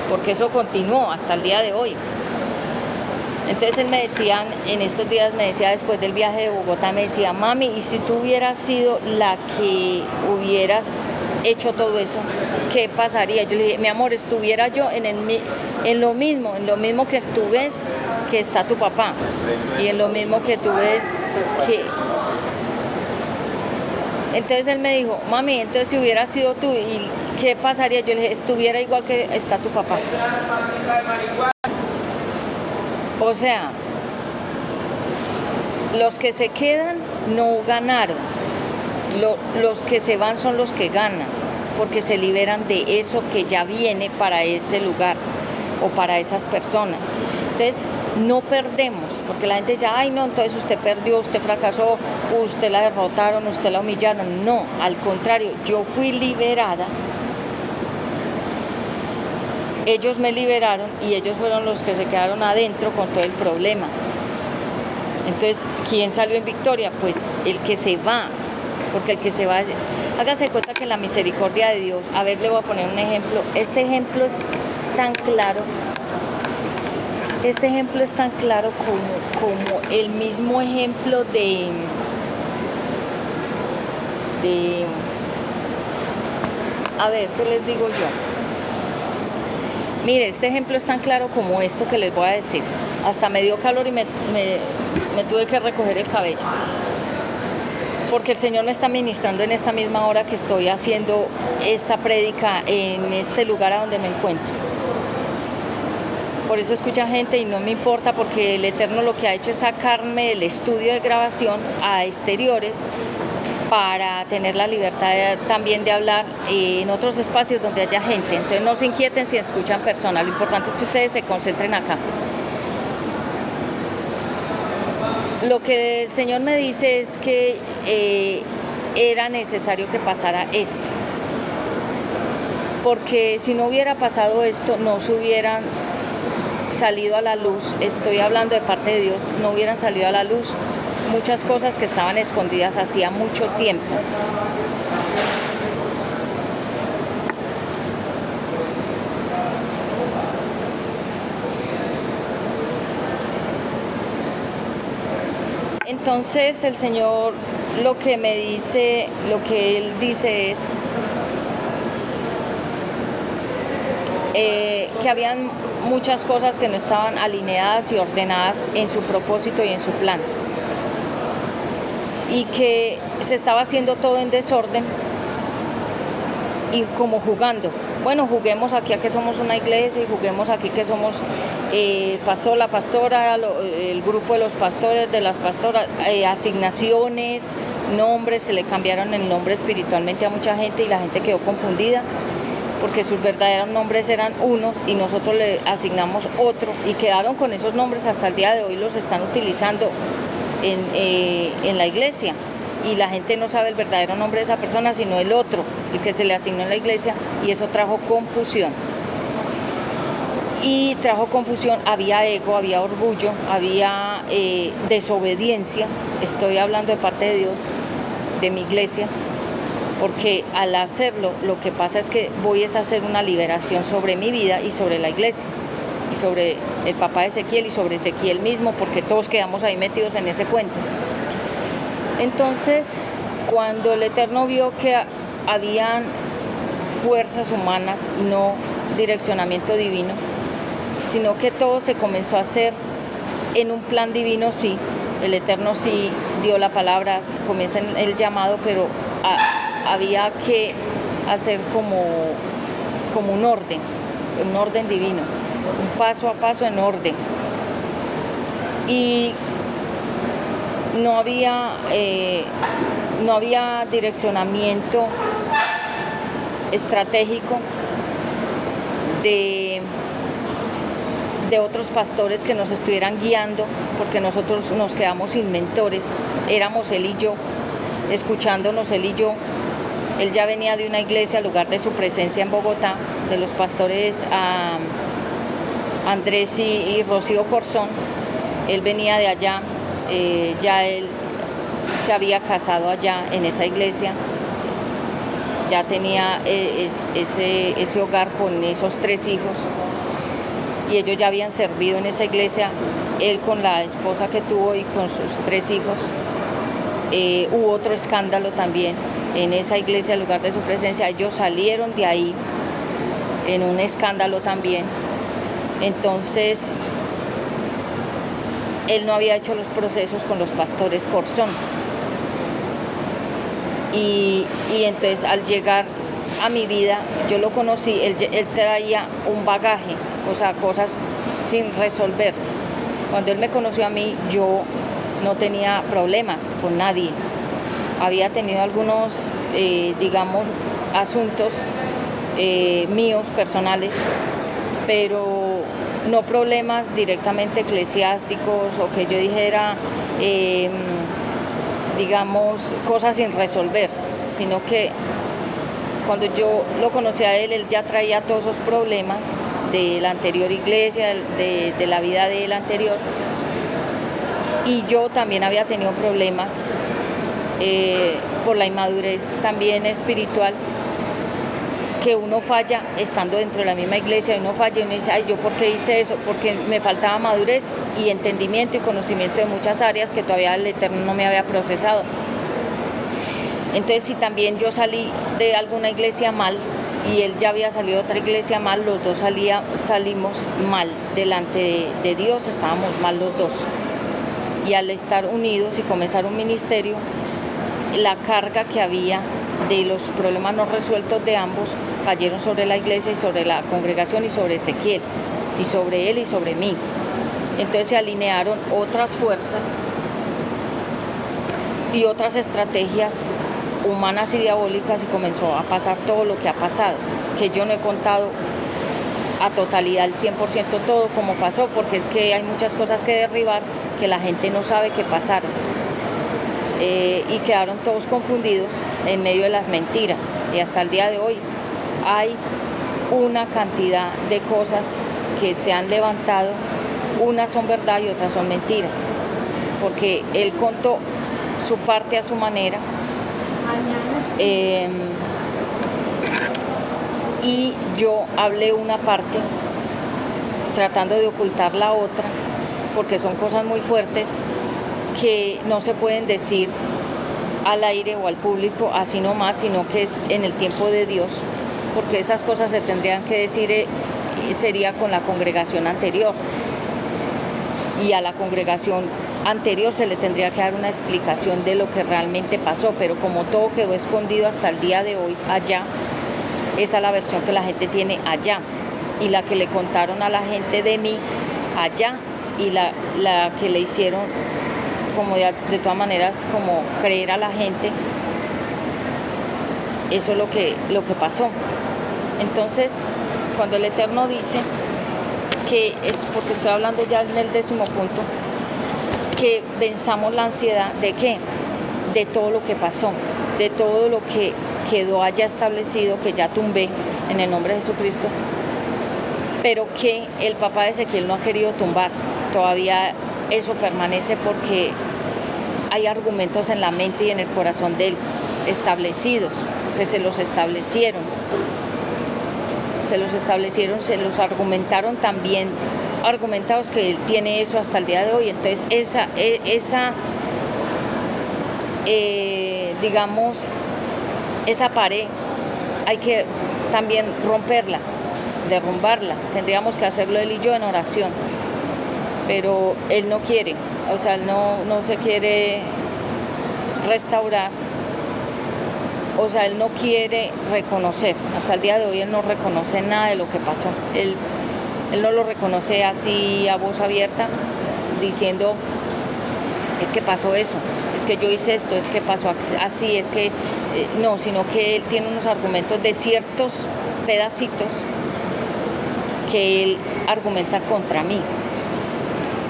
porque eso continuó hasta el día de hoy. Entonces él me decía, en estos días me decía, después del viaje de Bogotá, me decía, mami, ¿y si tú hubieras sido la que hubieras hecho todo eso, qué pasaría? Yo le dije, mi amor, estuviera yo en lo mismo que tú ves que está tu papá, y en lo mismo que tú ves que... Entonces él me dijo, mami, entonces si hubiera sido tú, ¿y qué pasaría? Yo le dije, estuviera igual que está tu papá. O sea, los que se quedan no ganaron, los que se van son los que ganan, porque se liberan de eso que ya viene para ese lugar o para esas personas. Entonces, no perdemos, porque la gente dice, ay no, entonces usted perdió, usted fracasó, usted la derrotaron, usted la humillaron. No, al contrario, yo fui liberada. Ellos me liberaron y ellos fueron los que se quedaron adentro con todo el problema. Entonces, ¿quién salió en victoria? Pues el que se va, porque el que se va, hágase cuenta que la misericordia de Dios, a ver, le voy a poner un ejemplo. Este ejemplo es tan claro como el mismo ejemplo de a ver, ¿qué les digo yo? Mire, este ejemplo es tan claro como esto que les voy a decir. Hasta me dio calor y me tuve que recoger el cabello. Porque el Señor me está ministrando en esta misma hora que estoy haciendo esta prédica en este lugar a donde me encuentro. Por eso escucha gente y no me importa, porque el Eterno lo que ha hecho es sacarme del estudio de grabación a exteriores para tener la libertad también de hablar en otros espacios donde haya gente. Entonces no se inquieten si escuchan personas, lo importante es que ustedes se concentren acá. Lo que el Señor me dice es que era necesario que pasara esto, porque si no hubiera pasado esto, no se hubieran salido a la luz, estoy hablando de parte de Dios, no hubieran salido a la luz muchas cosas que estaban escondidas hacía mucho tiempo. Entonces el Señor lo que me dice, lo que él dice es que habían muchas cosas que no estaban alineadas y ordenadas en su propósito y en su plan, y que se estaba haciendo todo en desorden y como jugando. Bueno, juguemos aquí a que somos una iglesia y juguemos aquí que somos pastor, la pastora, el grupo de los pastores, de las pastoras, asignaciones, nombres, se le cambiaron el nombre espiritualmente a mucha gente y la gente quedó confundida porque sus verdaderos nombres eran unos y nosotros le asignamos otro y quedaron con esos nombres hasta el día de hoy, los están utilizando en la iglesia. Y la gente no sabe el verdadero nombre de esa persona, sino el otro, el que se le asignó en la iglesia, y eso trajo confusión. Y trajo confusión, había ego, había orgullo, había desobediencia. Estoy hablando de parte de Dios, de mi iglesia, porque al hacerlo, lo que pasa es que voy a hacer una liberación sobre mi vida y sobre la iglesia, y sobre el papá de Ezequiel y sobre Ezequiel mismo, porque todos quedamos ahí metidos en ese cuento. Entonces, cuando el Eterno vio que habían fuerzas humanas, no direccionamiento divino, sino que todo se comenzó a hacer en un plan divino, sí, el Eterno sí dio la palabra, comienza el llamado, pero había que hacer como un orden divino, un paso a paso en orden. Y no había direccionamiento estratégico de otros pastores que nos estuvieran guiando, porque nosotros nos quedamos sin mentores, éramos él y yo, escuchándonos él y yo. Él ya venía de una iglesia al lugar de su presencia en Bogotá, de los pastores Andrés y Rocío Corzón. Él venía de allá. Ya él se había casado allá en esa iglesia, ya tenía ese hogar con esos 3 hijos y ellos ya habían servido en esa iglesia, él con la esposa que tuvo y con sus 3 hijos. Hubo otro escándalo también en esa iglesia, en lugar de su presencia, ellos salieron de ahí en un escándalo también. Entonces él no había hecho los procesos con los pastores Corzón. Y entonces al llegar a mi vida, yo lo conocí, él traía un bagaje, o sea, cosas sin resolver. Cuando él me conoció a mí, yo no tenía problemas con nadie. Había tenido algunos, digamos, asuntos míos personales, pero no problemas directamente eclesiásticos o que yo dijera, digamos, cosas sin resolver, sino que cuando yo lo conocí a él ya traía todos esos problemas de la anterior iglesia, de la vida de él anterior, y yo también había tenido problemas por la inmadurez también espiritual, que uno falla estando dentro de la misma iglesia, y uno falla y uno dice, ay, ¿yo por qué hice eso? Porque me faltaba madurez y entendimiento y conocimiento de muchas áreas que todavía el Eterno no me había procesado. Entonces, si también yo salí de alguna iglesia mal y él ya había salido de otra iglesia mal, los dos salimos mal delante de Dios, estábamos mal los dos. Y al estar unidos y comenzar un ministerio, la carga que había de los problemas no resueltos de ambos cayeron sobre la iglesia y sobre la congregación y sobre Ezequiel, y sobre él y sobre mí. Entonces se alinearon otras fuerzas y otras estrategias humanas y diabólicas, y comenzó a pasar todo lo que ha pasado, que yo no he contado a totalidad, el 100% todo como pasó, porque es que hay muchas cosas que derribar que la gente no sabe que pasaron. Y quedaron todos confundidos en medio de las mentiras, y hasta el día de hoy hay una cantidad de cosas que se han levantado, unas son verdad y otras son mentiras, porque él contó su parte a su manera, y yo hablé una parte tratando de ocultar la otra, porque son cosas muy fuertes que no se pueden decir al aire o al público así nomás, sino que es en el tiempo de Dios, porque esas cosas se tendrían que decir, sería con la congregación anterior, y a la congregación anterior se le tendría que dar una explicación de lo que realmente pasó, pero como todo quedó escondido hasta el día de hoy allá, esa es la versión que la gente tiene allá, y la que le contaron a la gente de mí allá, y la que le hicieron como de todas maneras como creer a la gente, eso es lo que pasó. Entonces, cuando el Eterno dice que es, porque estoy hablando ya en el 10º punto, que venzamos la ansiedad, ¿de qué? De todo lo que pasó, de todo lo que quedó allá establecido, que ya tumbé en el nombre de Jesucristo, pero que el papá de Ezequiel no ha querido tumbar. Todavía eso permanece porque hay argumentos en la mente y en el corazón de él establecidos, que se los establecieron, se los argumentaron también, argumentados, que él tiene eso hasta el día de hoy. Entonces digamos, esa pared hay que también romperla, derrumbarla. Tendríamos que hacerlo él y yo en oración, pero él no quiere, o sea, él no se quiere restaurar, o sea, él no quiere reconocer. Hasta el día de hoy él no reconoce nada de lo que pasó. Él no lo reconoce así a voz abierta, diciendo, es que pasó eso, es que yo hice esto, es que pasó así, es que no, sino que él tiene unos argumentos de ciertos pedacitos que él argumenta contra mí.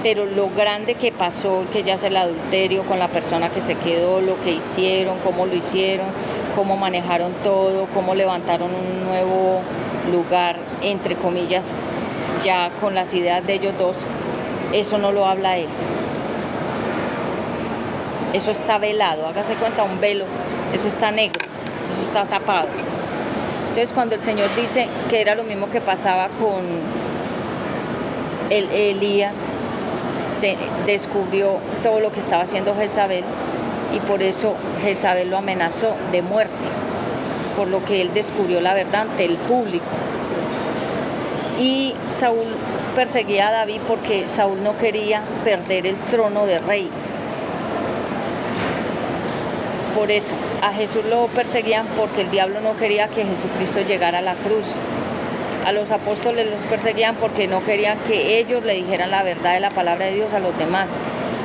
Pero lo grande que pasó, que ya es el adulterio con la persona que se quedó, lo que hicieron, cómo lo hicieron, cómo manejaron todo, cómo levantaron un nuevo lugar, entre comillas, ya con las ideas de ellos dos, eso no lo habla él. Eso está velado, hágase cuenta, un velo, eso está negro, eso está tapado. Entonces, cuando el Señor dice que era lo mismo que pasaba con Elías, descubrió todo lo que estaba haciendo Jezabel, y por eso Jezabel lo amenazó de muerte, por lo que él descubrió la verdad ante el público. Y Saúl perseguía a David porque Saúl no quería perder el trono de rey. Por eso a Jesús lo perseguían, porque el diablo no quería que Jesucristo llegara a la cruz. A los apóstoles los perseguían porque no querían que ellos le dijeran la verdad de la palabra de Dios a los demás.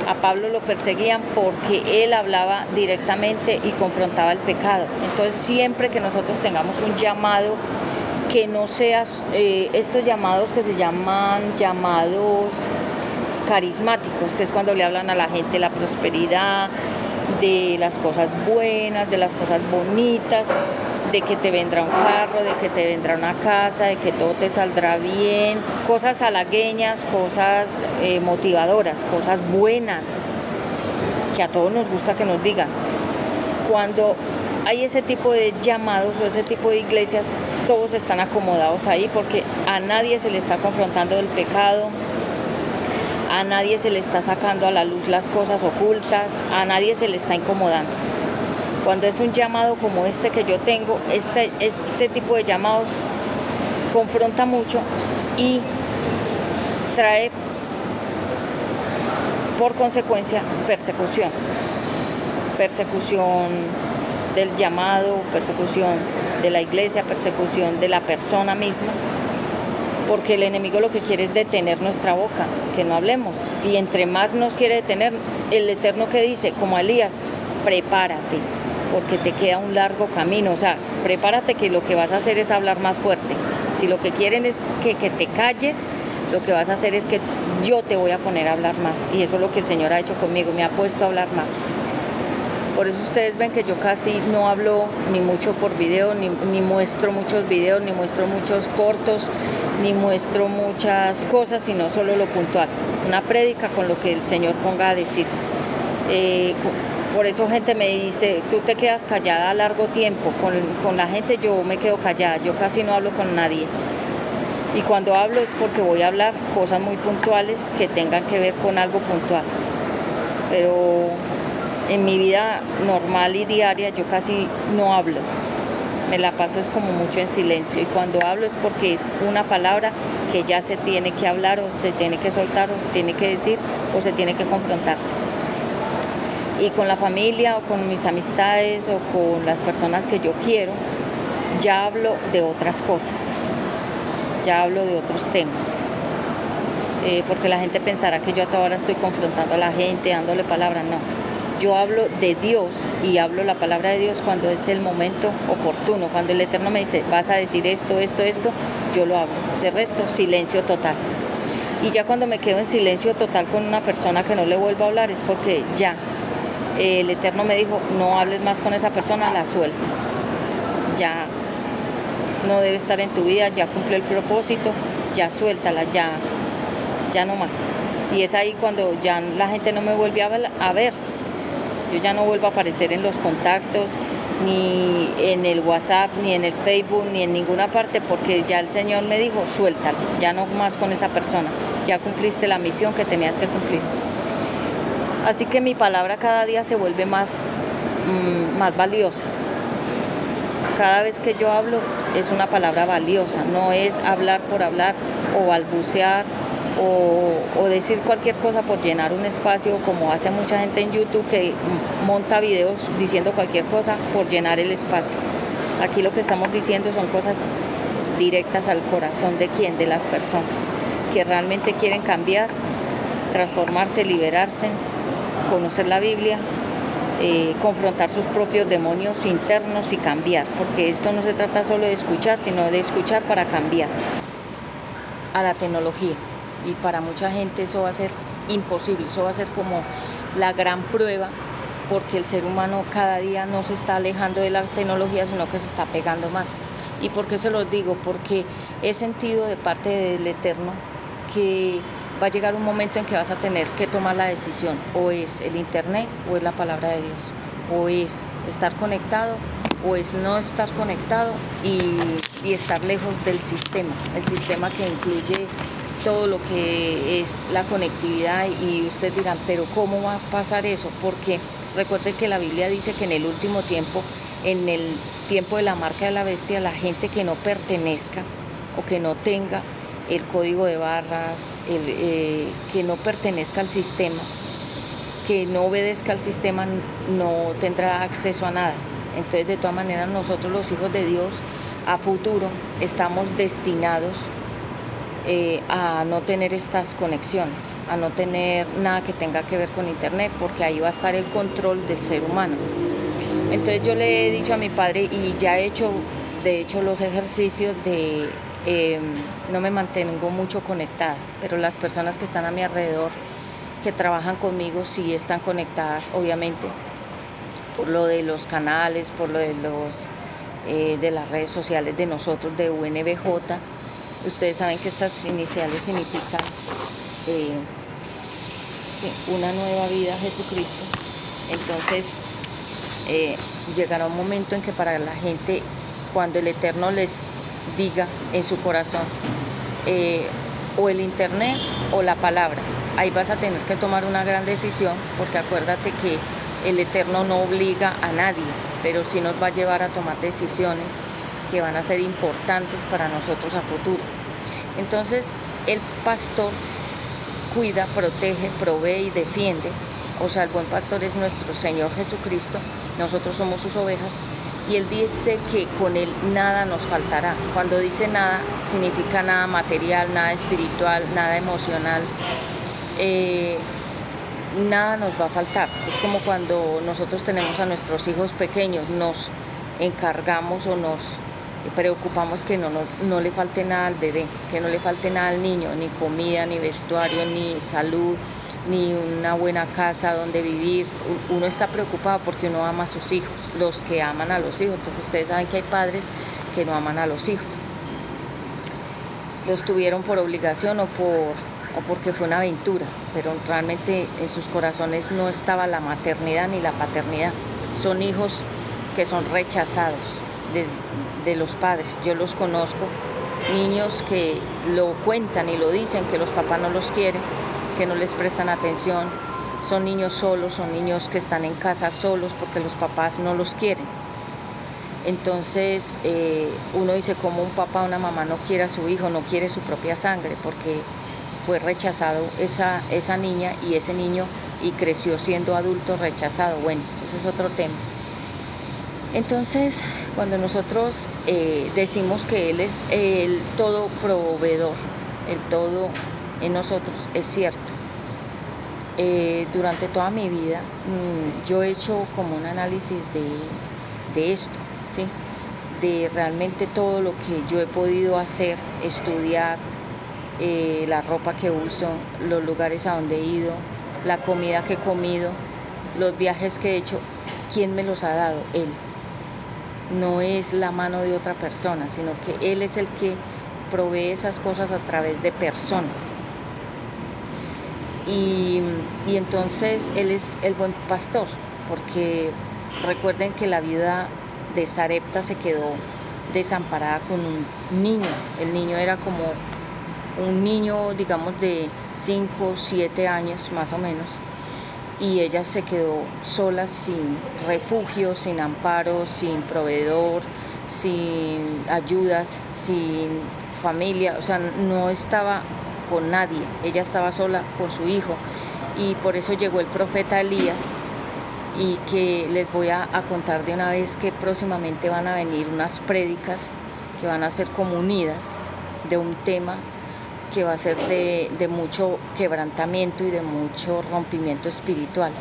A Pablo lo perseguían porque él hablaba directamente y confrontaba el pecado. Entonces, siempre que nosotros tengamos un llamado, que no sea estos llamados que se llaman llamados carismáticos, que es cuando le hablan a la gente de la prosperidad, de las cosas buenas, de las cosas bonitas, de que te vendrá un carro, de que te vendrá una casa, de que todo te saldrá bien, cosas halagüeñas, cosas motivadoras, cosas buenas, que a todos nos gusta que nos digan. Cuando hay ese tipo de llamados o ese tipo de iglesias, todos están acomodados ahí, porque a nadie se le está confrontando el pecado, a nadie se le está sacando a la luz las cosas ocultas, a nadie se le está incomodando. Cuando es un llamado como este que yo tengo, este tipo de llamados confronta mucho y trae por consecuencia persecución. Persecución del llamado, persecución de la iglesia, persecución de la persona misma, porque el enemigo lo que quiere es detener nuestra boca, que no hablemos. Y entre más nos quiere detener, el Eterno que dice, como a Elías, prepárate, porque te queda un largo camino. O sea, prepárate, que lo que vas a hacer es hablar más fuerte. Si lo que quieren es que te calles, lo que vas a hacer es que yo te voy a poner a hablar más. Y eso es lo que el Señor ha hecho conmigo, me ha puesto a hablar más. Por eso ustedes ven que yo casi no hablo ni mucho por video, ni muestro muchos videos, ni muestro muchos cortos, ni muestro muchas cosas, sino solo lo puntual. Una prédica con lo que el Señor ponga a decir. Por eso gente me dice, tú te quedas callada a largo tiempo. Con la gente yo me quedo callada, yo casi no hablo con nadie. Y cuando hablo es porque voy a hablar cosas muy puntuales que tengan que ver con algo puntual. Pero En mi vida normal y diaria yo casi no hablo, me la paso es como mucho en silencio, y cuando hablo es porque es una palabra que ya se tiene que hablar, o se tiene que soltar, o se tiene que decir, o se tiene que confrontar. Y con la familia, o con mis amistades, o con las personas que yo quiero, ya hablo de otras cosas, ya hablo de otros temas. Porque la gente pensará que yo a toda hora estoy confrontando a la gente, dándole palabras. No, yo hablo de Dios, y hablo la palabra de Dios cuando es el momento oportuno, cuando el Eterno me dice, vas a decir esto, yo lo hablo. De resto, silencio total. Y ya cuando me quedo en silencio total con una persona que no le vuelvo a hablar, es porque ya el Eterno me dijo, no hables más con esa persona, la sueltas. Ya no debe estar en tu vida, ya cumplió el propósito, ya suéltala, ya no más. Y es ahí cuando ya la gente no me vuelve a ver. Yo ya no vuelvo a aparecer en los contactos, ni en el WhatsApp, ni en el Facebook, ni en ninguna parte, porque ya el Señor me dijo, suéltalo, ya no más con esa persona, ya cumpliste la misión que tenías que cumplir. Así que mi palabra cada día se vuelve más valiosa. Cada vez que yo hablo es una palabra valiosa, no es hablar por hablar, o balbucear, o decir cualquier cosa por llenar un espacio, como hace mucha gente en YouTube, que monta videos diciendo cualquier cosa por llenar el espacio. Aquí lo que estamos diciendo son cosas directas al corazón de las personas que realmente quieren cambiar, transformarse, liberarse, conocer la Biblia, confrontar sus propios demonios internos y cambiar, porque esto no se trata solo de escuchar, sino de escuchar para cambiar a la tecnología. Y para mucha gente eso va a ser imposible, eso va a ser como la gran prueba, porque el ser humano cada día no se está alejando de la tecnología, sino que se está pegando más. ¿Y por qué se los digo? Porque he sentido de parte del Eterno que va a llegar un momento en que vas a tener que tomar la decisión, o es el internet, o es la palabra de Dios, o es estar conectado, o es no estar conectado, y estar lejos del sistema, el sistema que incluye todo lo que es la conectividad. Y ustedes dirán, pero ¿cómo va a pasar eso? Porque recuerden que la Biblia dice que en el último tiempo, en el tiempo de la marca de la bestia, la gente que no pertenezca, o que no tenga el código de barras, que no pertenezca al sistema, que no obedezca al sistema, no tendrá acceso a nada. Entonces, de todas maneras, nosotros los hijos de Dios a futuro estamos destinados a no tener estas conexiones, a no tener nada que tenga que ver con internet, porque ahí va a estar el control del ser humano. Entonces yo le he dicho a mi padre, y ya he hecho, de hecho, los ejercicios de no me mantengo mucho conectada, pero las personas que están a mi alrededor, que trabajan conmigo, sí están conectadas, obviamente, por lo de los canales, por lo de de las redes sociales de nosotros, de UNBJ. Ustedes saben que estas iniciales significan una nueva vida a Jesucristo. Entonces llegará un momento en que para la gente, cuando el Eterno les diga en su corazón, o el internet o la palabra, ahí vas a tener que tomar una gran decisión, porque acuérdate que el Eterno no obliga a nadie, pero sí nos va a llevar a tomar decisiones que van a ser importantes para nosotros a futuro. Entonces, el pastor cuida, protege, provee y defiende. O sea, el buen pastor es nuestro Señor Jesucristo, nosotros somos sus ovejas, y Él dice que con Él nada nos faltará. Cuando dice nada, significa nada material, nada espiritual, nada emocional, nada nos va a faltar. Es como cuando nosotros tenemos a nuestros hijos pequeños, nos encargamos o nos preocupamos que no le falte nada al bebé, que no le falte nada al niño, ni comida, ni vestuario, ni salud, ni una buena casa donde vivir. Uno está preocupado porque uno ama a sus hijos, los que aman a los hijos, porque ustedes saben que hay padres que no aman a los hijos. Los tuvieron por obligación o porque fue una aventura, pero realmente en sus corazones no estaba la maternidad ni la paternidad. Son hijos que son rechazados de los padres. Yo los conozco, niños que lo cuentan y lo dicen, que los papás no los quieren, que no les prestan atención, son niños solos, son niños que están en casa solos porque los papás no los quieren. Entonces uno dice, como un papá o una mamá no quiere a su hijo, no quiere su propia sangre, porque fue rechazado esa niña y ese niño, y creció siendo adulto rechazado. Bueno, ese es otro tema. Entonces, cuando nosotros decimos que Él es el todo proveedor, el todo en nosotros, es cierto. Durante toda mi vida yo he hecho como un análisis de esto, ¿sí? De realmente todo lo que yo he podido hacer, estudiar, la ropa que uso, los lugares a donde he ido, la comida que he comido, los viajes que he hecho. ¿Quién me los ha dado? Él. No es la mano de otra persona, sino que Él es el que provee esas cosas a través de personas. Y entonces Él es el buen pastor, porque recuerden que la vida de Sarepta se quedó desamparada con un niño. El niño era como un niño, digamos, de 5 o 7 años más o menos, y ella se quedó sola, sin refugio, sin amparo, sin proveedor, sin ayudas, sin familia, o sea, no estaba con nadie, ella estaba sola con su hijo, y por eso llegó el profeta Elías, y que les voy a contar de una vez que próximamente van a venir unas prédicas que van a ser como unidas de un tema que va a ser de mucho quebrantamiento y de mucho rompimiento espiritual.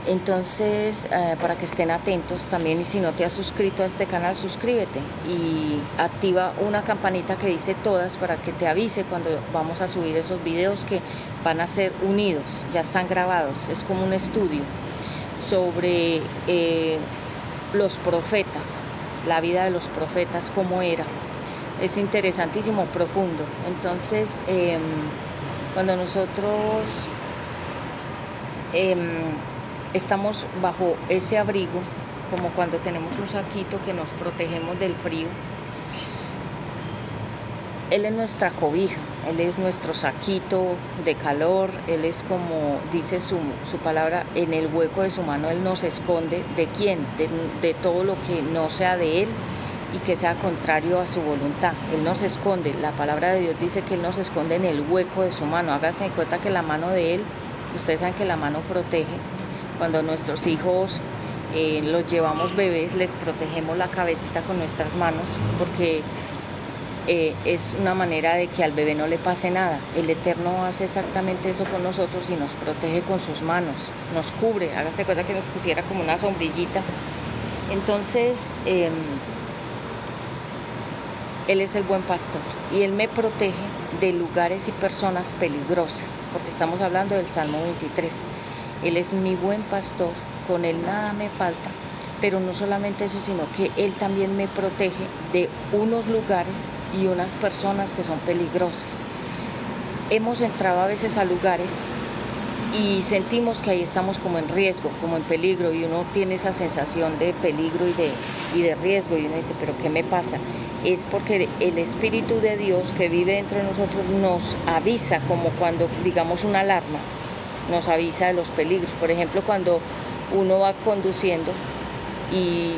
Entonces, para que estén atentos también, y si no te has suscrito a este canal, suscríbete y activa una campanita que dice todas para que te avise cuando vamos a subir esos videos que van a ser unidos, ya están grabados. Es como un estudio sobre los profetas, la vida de los profetas, cómo era. Es interesantísimo, profundo. Entonces, cuando nosotros estamos bajo ese abrigo, como cuando tenemos un saquito que nos protegemos del frío, Él es nuestra cobija, Él es nuestro saquito de calor, Él es, como dice su palabra, en el hueco de su mano Él nos esconde. ¿De quién? De todo lo que no sea de Él y que sea contrario a su voluntad. Él nos esconde. La palabra de Dios dice que Él nos esconde en el hueco de su mano. Háganse de cuenta que la mano de Él, ustedes saben que la mano protege. Cuando nuestros hijos los llevamos bebés, les protegemos la cabecita con nuestras manos, porque es una manera de que al bebé no le pase nada. El Eterno hace exactamente eso con nosotros y nos protege con sus manos, nos cubre. Háganse de cuenta que nos pusiera como una sombrillita. Entonces, Él es el buen pastor y Él me protege de lugares y personas peligrosas, porque estamos hablando del Salmo 23. Él es mi buen pastor, con Él nada me falta, pero no solamente eso, sino que Él también me protege de unos lugares y unas personas que son peligrosas. Hemos entrado a veces a lugares y sentimos que ahí estamos como en riesgo, como en peligro, y uno tiene esa sensación de peligro y de riesgo, y uno dice, ¿pero qué me pasa? Es porque el Espíritu de Dios que vive dentro de nosotros nos avisa, como cuando, digamos, una alarma, nos avisa de los peligros. Por ejemplo, cuando uno va conduciendo y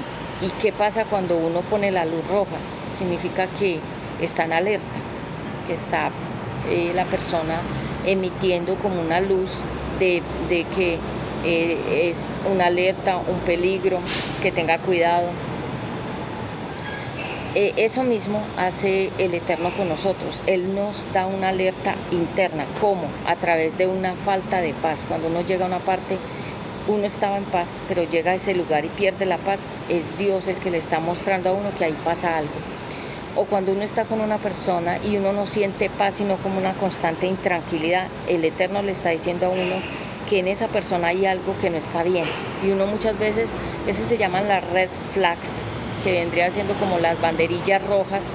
¿qué pasa cuando uno pone la luz roja? Significa que está en alerta, que está la persona emitiendo como una luz de que es una alerta, un peligro, que tenga cuidado. Eso mismo hace el Eterno con nosotros. Él nos da una alerta interna. ¿Cómo? A través de una falta de paz. Cuando uno llega a una parte, uno estaba en paz, pero llega a ese lugar y pierde la paz. Es Dios el que le está mostrando a uno que ahí pasa algo. O cuando uno está con una persona y uno no siente paz, sino como una constante intranquilidad, el Eterno le está diciendo a uno que en esa persona hay algo que no está bien. Y uno muchas veces, esas se llaman las red flags, que vendría siendo como las banderillas rojas,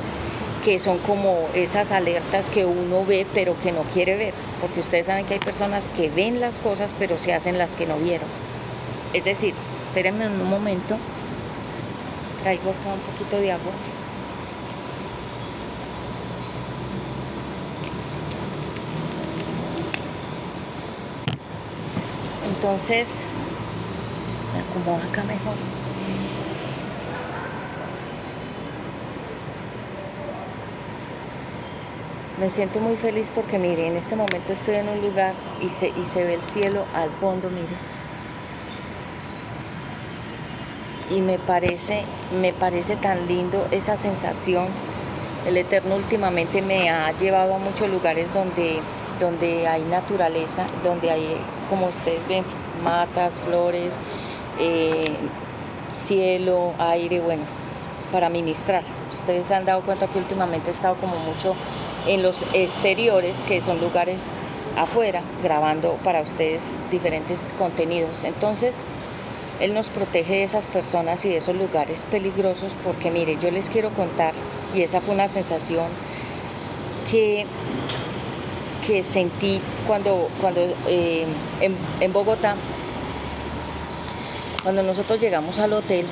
que son como esas alertas que uno ve pero que no quiere ver, porque ustedes saben que hay personas que ven las cosas pero se hacen las que no vieron. Es decir, espérenme un momento, traigo acá un poquito de agua. Entonces, me acomodo acá mejor. Me siento muy feliz porque mire, en este momento estoy en un lugar y se ve el cielo al fondo, mire. Y me parece tan lindo esa sensación. El Eterno últimamente me ha llevado a muchos lugares donde hay naturaleza, donde hay, como ustedes ven, matas, flores, cielo, aire, bueno, para ministrar. Ustedes se han dado cuenta que últimamente he estado como mucho en los exteriores, que son lugares afuera, grabando para ustedes diferentes contenidos. Entonces, Él nos protege de esas personas y de esos lugares peligrosos, porque mire, yo les quiero contar, y esa fue una sensación que sentí cuando en Bogotá, cuando nosotros llegamos al hotel.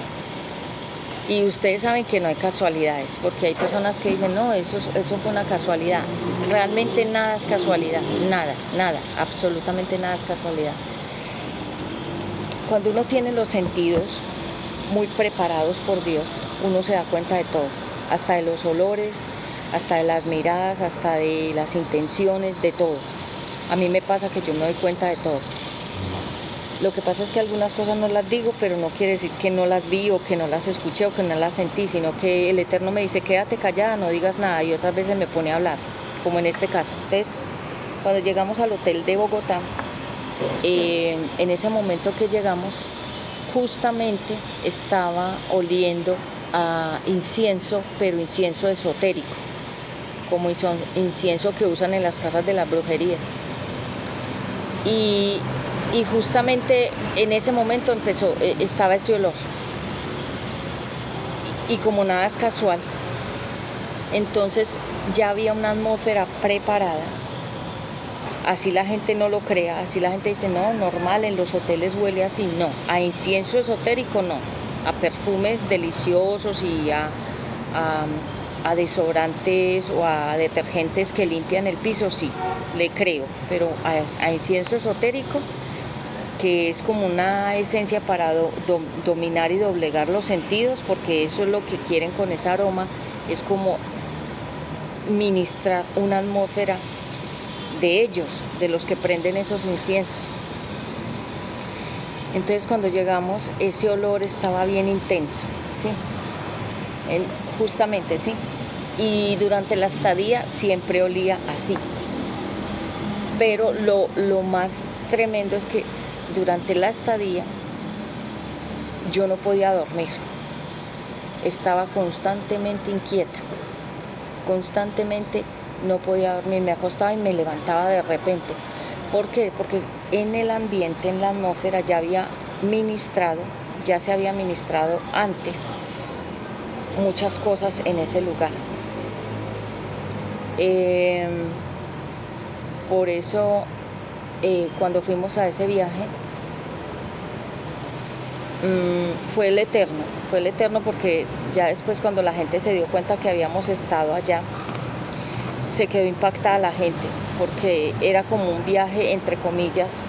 Y ustedes saben que no hay casualidades, porque hay personas que dicen, no, eso fue una casualidad. Realmente nada es casualidad, nada, absolutamente nada es casualidad. Cuando uno tiene los sentidos muy preparados por Dios, uno se da cuenta de todo, hasta de los olores, hasta de las miradas, hasta de las intenciones, de todo. A mí me pasa que yo me doy cuenta de todo. Lo que pasa es que algunas cosas no las digo, pero no quiere decir que no las vi o que no las escuché o que no las sentí, sino que el Eterno me dice, quédate callada, no digas nada, y otras veces me pone a hablar, como en este caso. Entonces, cuando llegamos al hotel de Bogotá, en ese momento que llegamos, justamente estaba oliendo a incienso, pero incienso esotérico, como incienso que usan en las casas de las brujerías. Y justamente en ese momento estaba ese olor. Y como nada es casual, entonces ya había una atmósfera preparada. Así la gente no lo crea, así la gente dice, no, normal, en los hoteles huele así. No, a incienso esotérico no, a perfumes deliciosos y a desodorantes o a detergentes que limpian el piso, sí, le creo, pero a incienso esotérico, que es como una esencia para dominar y doblegar los sentidos, porque eso es lo que quieren con ese aroma, es como ministrar una atmósfera de ellos, de los que prenden esos inciensos. Entonces cuando llegamos, ese olor estaba bien intenso, ¿sí? Justamente, ¿sí? Y durante la estadía siempre olía así. Pero lo más tremendo es que durante la estadía yo no podía dormir. Estaba constantemente inquieta, constantemente no podía dormir, me acostaba y me levantaba de repente. ¿Por qué? Porque en el ambiente, en la atmósfera ya se había ministrado antes muchas cosas en ese lugar. Por eso cuando fuimos a ese viaje fue el Eterno, porque ya después, cuando la gente se dio cuenta que habíamos estado allá, se quedó impactada la gente, porque era como un viaje, entre comillas,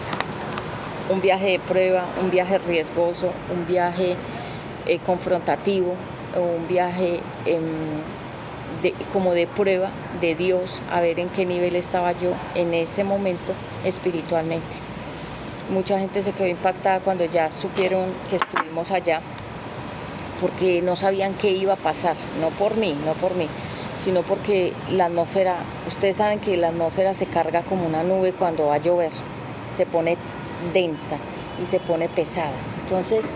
un viaje de prueba, un viaje riesgoso, un viaje confrontativo, un viaje como de prueba de Dios, a ver en qué nivel estaba yo en ese momento espiritualmente. Mucha gente se quedó impactada cuando ya supieron que estuvimos allá, porque no sabían qué iba a pasar, no por mí, sino porque la atmósfera, ustedes saben que la atmósfera se carga como una nube cuando va a llover, se pone densa y se pone pesada. Entonces,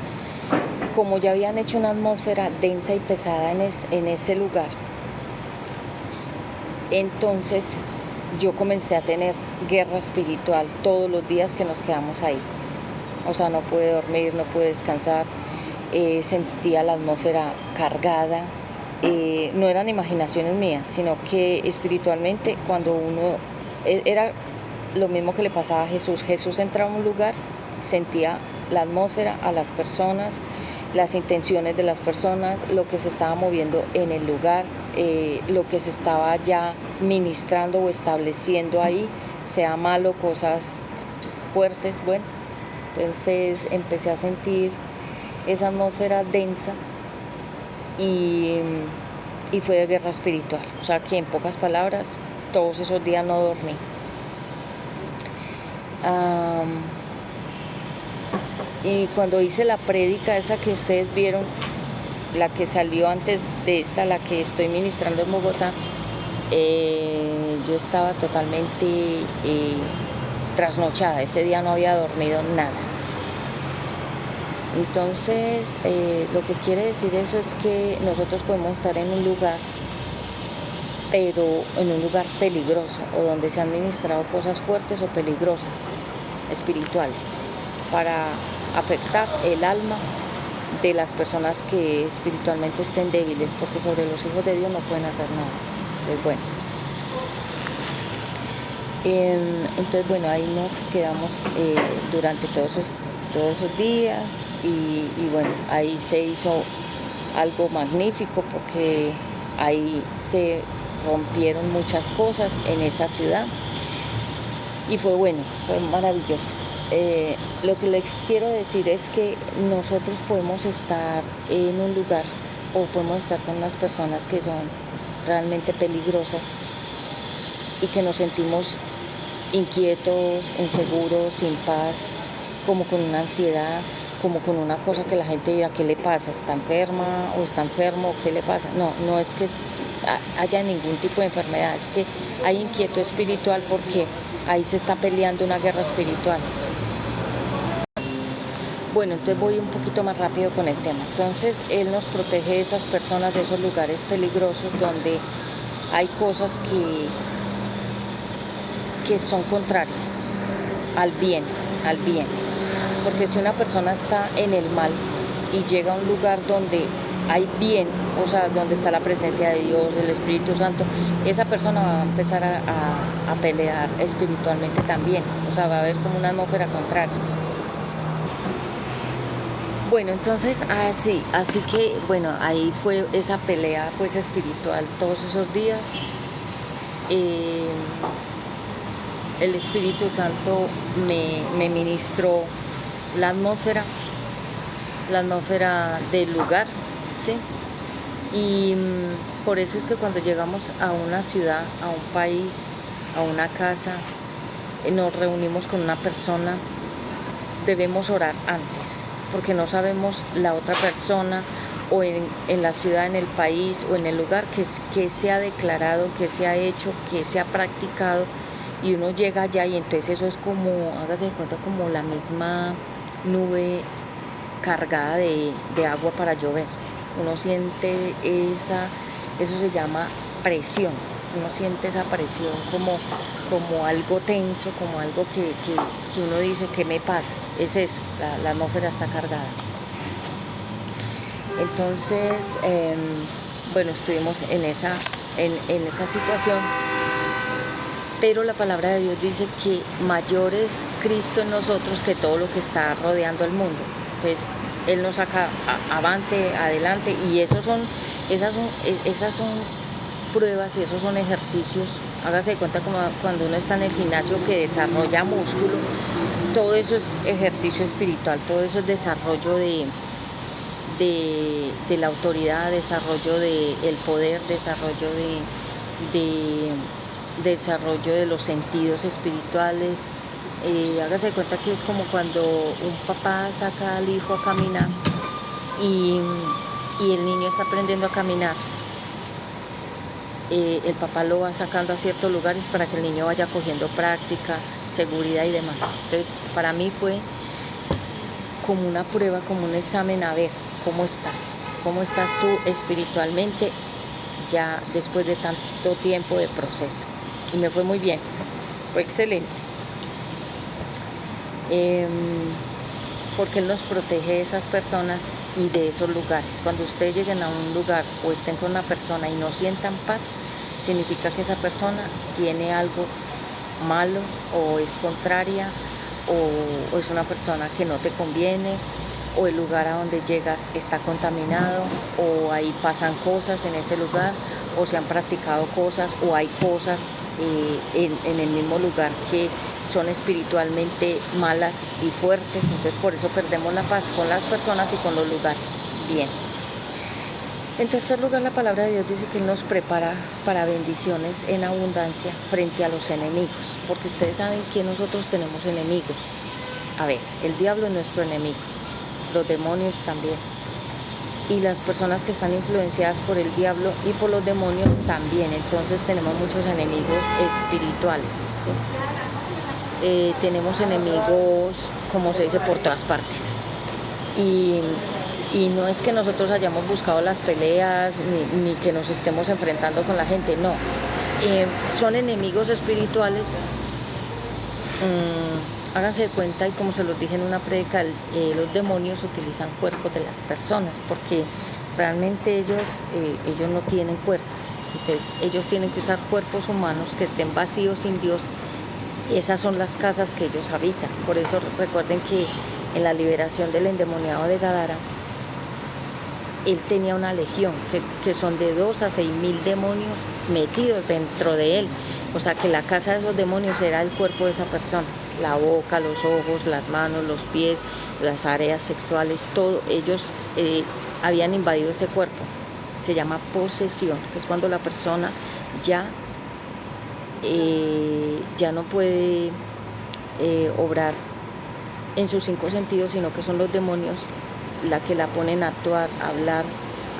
como ya habían hecho una atmósfera densa y pesada en ese lugar, entonces yo comencé a tener guerra espiritual todos los días que nos quedamos ahí. O sea, no pude dormir, no pude descansar, sentía la atmósfera cargada. No eran imaginaciones mías, sino que espiritualmente, cuando uno, era lo mismo que le pasaba a Jesús. Jesús entraba a un lugar, sentía la atmósfera, a las personas, las intenciones de las personas, lo que se estaba moviendo en el lugar, lo que se estaba ya ministrando o estableciendo ahí, sea malo, cosas fuertes, bueno. Entonces empecé a sentir esa atmósfera densa y, y fue de guerra espiritual. O sea que en pocas palabras, todos esos días no dormí. Y cuando hice la prédica esa que ustedes vieron, la que salió antes de esta, la que estoy ministrando en Bogotá, yo estaba totalmente trasnochada. Ese día no había dormido nada. Entonces, lo que quiere decir eso es que nosotros podemos estar en un lugar, pero en un lugar peligroso, o donde se han ministrado cosas fuertes o peligrosas, espirituales, para afectar el alma de las personas que espiritualmente estén débiles, porque sobre los hijos de Dios no pueden hacer nada. Entonces bueno, ahí nos quedamos durante todos esos días y bueno, ahí se hizo algo magnífico, porque ahí se rompieron muchas cosas en esa ciudad y fue bueno, fue maravilloso. Lo que les quiero decir es que nosotros podemos estar en un lugar o podemos estar con unas personas que son realmente peligrosas y que nos sentimos inquietos, inseguros, sin paz, como con una ansiedad, como con una cosa que la gente dirá: ¿qué le pasa? ¿Está enferma o está enfermo? ¿Qué le pasa? No es que haya ningún tipo de enfermedad, es que hay inquietud espiritual, porque ahí se está peleando una guerra espiritual. Bueno, entonces voy un poquito más rápido con el tema. Entonces, Él nos protege de esas personas, de esos lugares peligrosos donde hay cosas que son contrarias al bien. Porque si una persona está en el mal y llega a un lugar donde hay bien, o sea, donde está la presencia de Dios, del Espíritu Santo, esa persona va a empezar a pelear espiritualmente también. O sea, va a haber como una atmósfera contraria. Bueno, entonces así que bueno, ahí fue esa pelea pues espiritual todos esos días. El Espíritu Santo me ministró la atmósfera del lugar, ¿sí? Y por eso es que cuando llegamos a una ciudad, a un país, a una casa, nos reunimos con una persona, debemos orar antes, porque no sabemos la otra persona, o en la ciudad, en el país o en el lugar que se ha declarado, que se ha hecho, que se ha practicado, y uno llega allá y entonces eso es como, hágase de cuenta, como la misma nube cargada de agua para llover. Uno siente eso se llama presión. Uno siente esa presión como algo tenso, como algo que uno dice: ¿qué me pasa? Es eso, la atmósfera está cargada. Entonces, bueno, estuvimos en esa situación, pero la palabra de Dios dice que mayor es Cristo en nosotros que todo lo que está rodeando el mundo. Entonces, Él nos saca adelante, y esas son pruebas y esos son ejercicios. Hágase de cuenta como cuando uno está en el gimnasio que desarrolla músculo, todo eso es ejercicio espiritual, todo eso es desarrollo de la autoridad, desarrollo del poder, desarrollo de los sentidos espirituales. Hágase de cuenta que es como cuando un papá saca al hijo a caminar y el niño está aprendiendo a caminar. El papá lo va sacando a ciertos lugares para que el niño vaya cogiendo práctica, seguridad y demás. Entonces, para mí fue como una prueba, como un examen, a ver cómo estás tú espiritualmente ya después de tanto tiempo de proceso. Y me fue muy bien, fue excelente. Porque Él nos protege de esas personas y de esos lugares. Cuando ustedes lleguen a un lugar o estén con una persona y no sientan paz, significa que esa persona tiene algo malo, o es contraria, o es una persona que no te conviene, o el lugar a donde llegas está contaminado, o ahí pasan cosas en ese lugar, o se han practicado cosas, o hay cosas en el mismo lugar que son espiritualmente malas y fuertes, entonces por eso perdemos la paz con las personas y con los lugares. Bien. En tercer lugar, la palabra de Dios dice que Él nos prepara para bendiciones en abundancia frente a los enemigos, porque ustedes saben que nosotros tenemos enemigos. A ver, el diablo es nuestro enemigo, los demonios también, y las personas que están influenciadas por el diablo y por los demonios también. Entonces tenemos muchos enemigos espirituales, ¿sí? Tenemos enemigos, como se dice, por todas partes. Y no es que nosotros hayamos buscado las peleas ni que nos estemos enfrentando con la gente, no. Son enemigos espirituales. Háganse de cuenta, y como se los dije en una prédica, los demonios utilizan cuerpos de las personas porque realmente ellos no tienen cuerpo. Entonces ellos tienen que usar cuerpos humanos que estén vacíos, sin Dios. Esas son las casas que ellos habitan. Por eso recuerden que en la liberación del endemoniado de Gadara, él tenía una legión que son de 2 a 6.000 demonios metidos dentro de él. O sea que la casa de esos demonios era el cuerpo de esa persona. La boca, los ojos, las manos, los pies, las áreas sexuales, todo. Ellos habían invadido ese cuerpo. Se llama posesión, que es cuando la persona ya no puede obrar en sus 5 sentidos, sino que son los demonios la que la ponen a actuar, a hablar,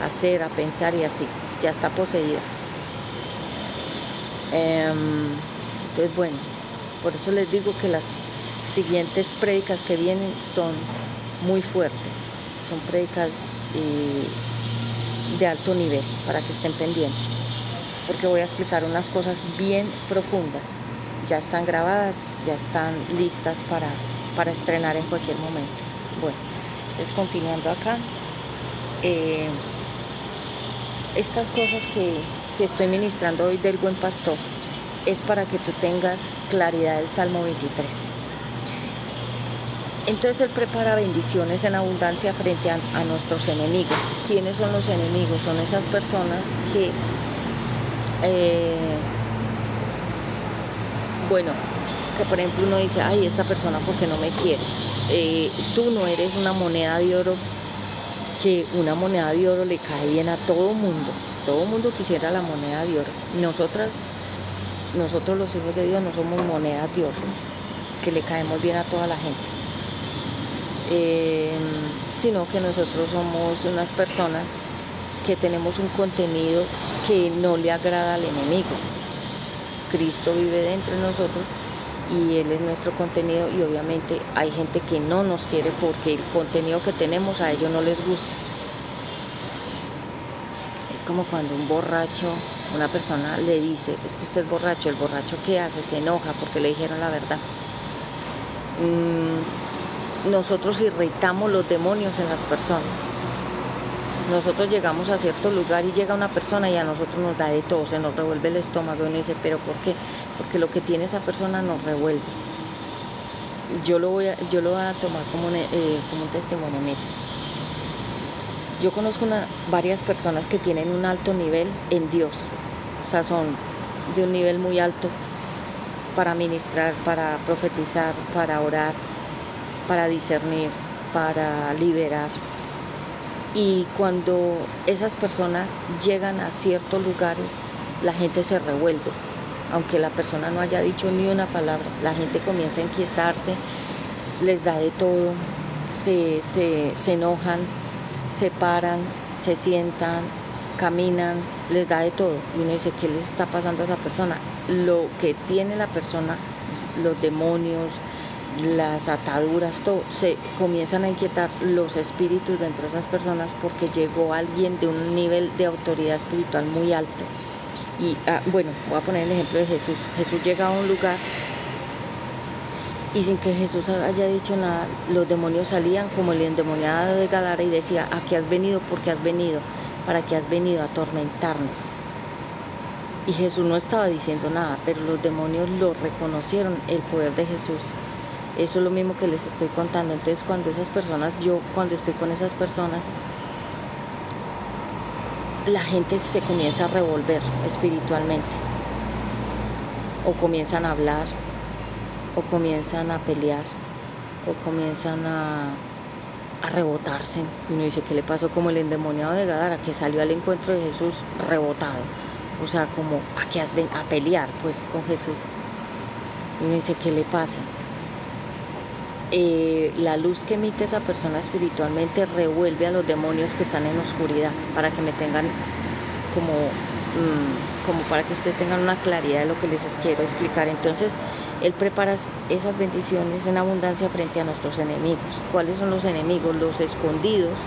a hacer, a pensar y así. Ya está poseída. Entonces, bueno, por eso les digo que las siguientes prédicas que vienen son muy fuertes. Son prédicas de alto nivel, para que estén pendientes. Porque voy a explicar unas cosas bien profundas. Ya están grabadas, ya están listas para estrenar en cualquier momento. Bueno. Entonces, continuando acá, estas cosas que estoy ministrando hoy del buen pastor es para que tú tengas claridad del Salmo 23. Entonces Él prepara bendiciones en abundancia frente a nuestros enemigos. ¿Quiénes son los enemigos? Son esas personas que, que por ejemplo uno dice, ay, esta persona porque no me quiere. Tú no eres una moneda de oro, que una moneda de oro le cae bien a todo mundo. Todo mundo quisiera la moneda de oro. Nosotros los hijos de Dios no somos monedas de oro, que le caemos bien a toda la gente. Sino que nosotros somos unas personas que tenemos un contenido que no le agrada al enemigo. Cristo vive dentro de nosotros y Él es nuestro contenido, y obviamente hay gente que no nos quiere porque el contenido que tenemos a ellos no les gusta. Es como cuando un borracho, una persona le dice, es que usted es borracho. ¿El borracho qué hace? Se enoja porque le dijeron la verdad. Nosotros irritamos los demonios en las personas. Nosotros llegamos a cierto lugar y llega una persona y a nosotros nos da de todo, se nos revuelve el estómago, y uno dice, ¿pero por qué? Porque lo que tiene esa persona nos revuelve. Yo lo voy a tomar como un testimonio mío. Yo conozco varias personas que tienen un alto nivel en Dios, o sea, son de un nivel muy alto para ministrar, para profetizar, para orar, para discernir, para liberar. Y cuando esas personas llegan a ciertos lugares, la gente se revuelve. Aunque la persona no haya dicho ni una palabra, la gente comienza a inquietarse, les da de todo, se enojan, se paran, se sientan, caminan, les da de todo. Y uno dice, ¿qué le está pasando a esa persona? Lo que tiene la persona, los demonios, las ataduras, todo, se comienzan a inquietar los espíritus dentro de esas personas, porque llegó alguien de un nivel de autoridad espiritual muy alto. Y voy a poner el ejemplo de Jesús. Jesús llega a un lugar y sin que Jesús haya dicho nada, los demonios salían como el endemoniado de Gadara y decía, ¿a qué has venido? ¿Por qué has venido? ¿Para qué has venido? A atormentarnos. Y Jesús no estaba diciendo nada, pero los demonios lo reconocieron, el poder de Jesús. Eso es lo mismo que les estoy contando. Entonces, cuando estoy con esas personas, la gente se comienza a revolver espiritualmente, o comienzan a hablar, o comienzan a pelear, o comienzan a rebotarse. Y uno dice, ¿qué le pasó? Como el endemoniado de Gadara, que salió al encuentro de Jesús rebotado. O sea, como, ¿a qué has venido? A pelear, pues, con Jesús. Y uno dice, ¿qué le pasa? La luz que emite esa persona espiritualmente revuelve a los demonios que están en oscuridad, para que me tengan como para que ustedes tengan una claridad de lo que les quiero explicar. Entonces, Él prepara esas bendiciones en abundancia frente a nuestros enemigos. ¿Cuáles son los enemigos? Los escondidos,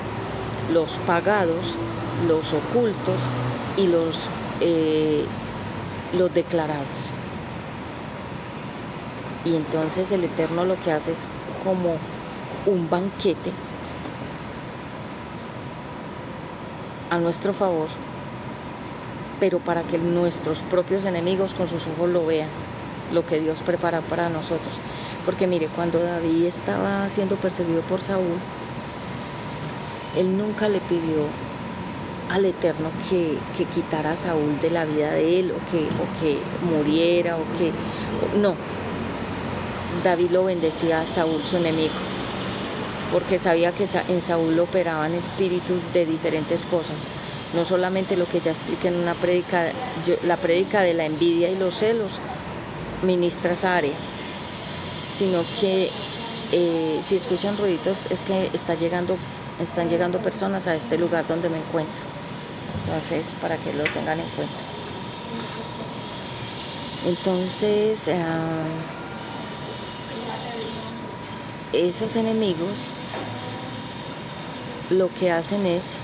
los pagados, los ocultos y los declarados. Y entonces el Eterno lo que hace es como un banquete a nuestro favor, pero para que nuestros propios enemigos con sus ojos lo vean, lo que Dios prepara para nosotros. Porque mire, cuando David estaba siendo perseguido por Saúl, él nunca le pidió al Eterno que quitara a Saúl de la vida de él, o que muriera, no. David lo bendecía a Saúl, su enemigo, porque sabía que en Saúl operaban espíritus de diferentes cosas. No solamente lo que ya expliqué en una prédica, la prédica de la envidia y los celos ministra esa área, sino que si escuchan ruiditos es que están llegando personas a este lugar donde me encuentro. Entonces, para que lo tengan en cuenta. Entonces, esos enemigos lo que hacen es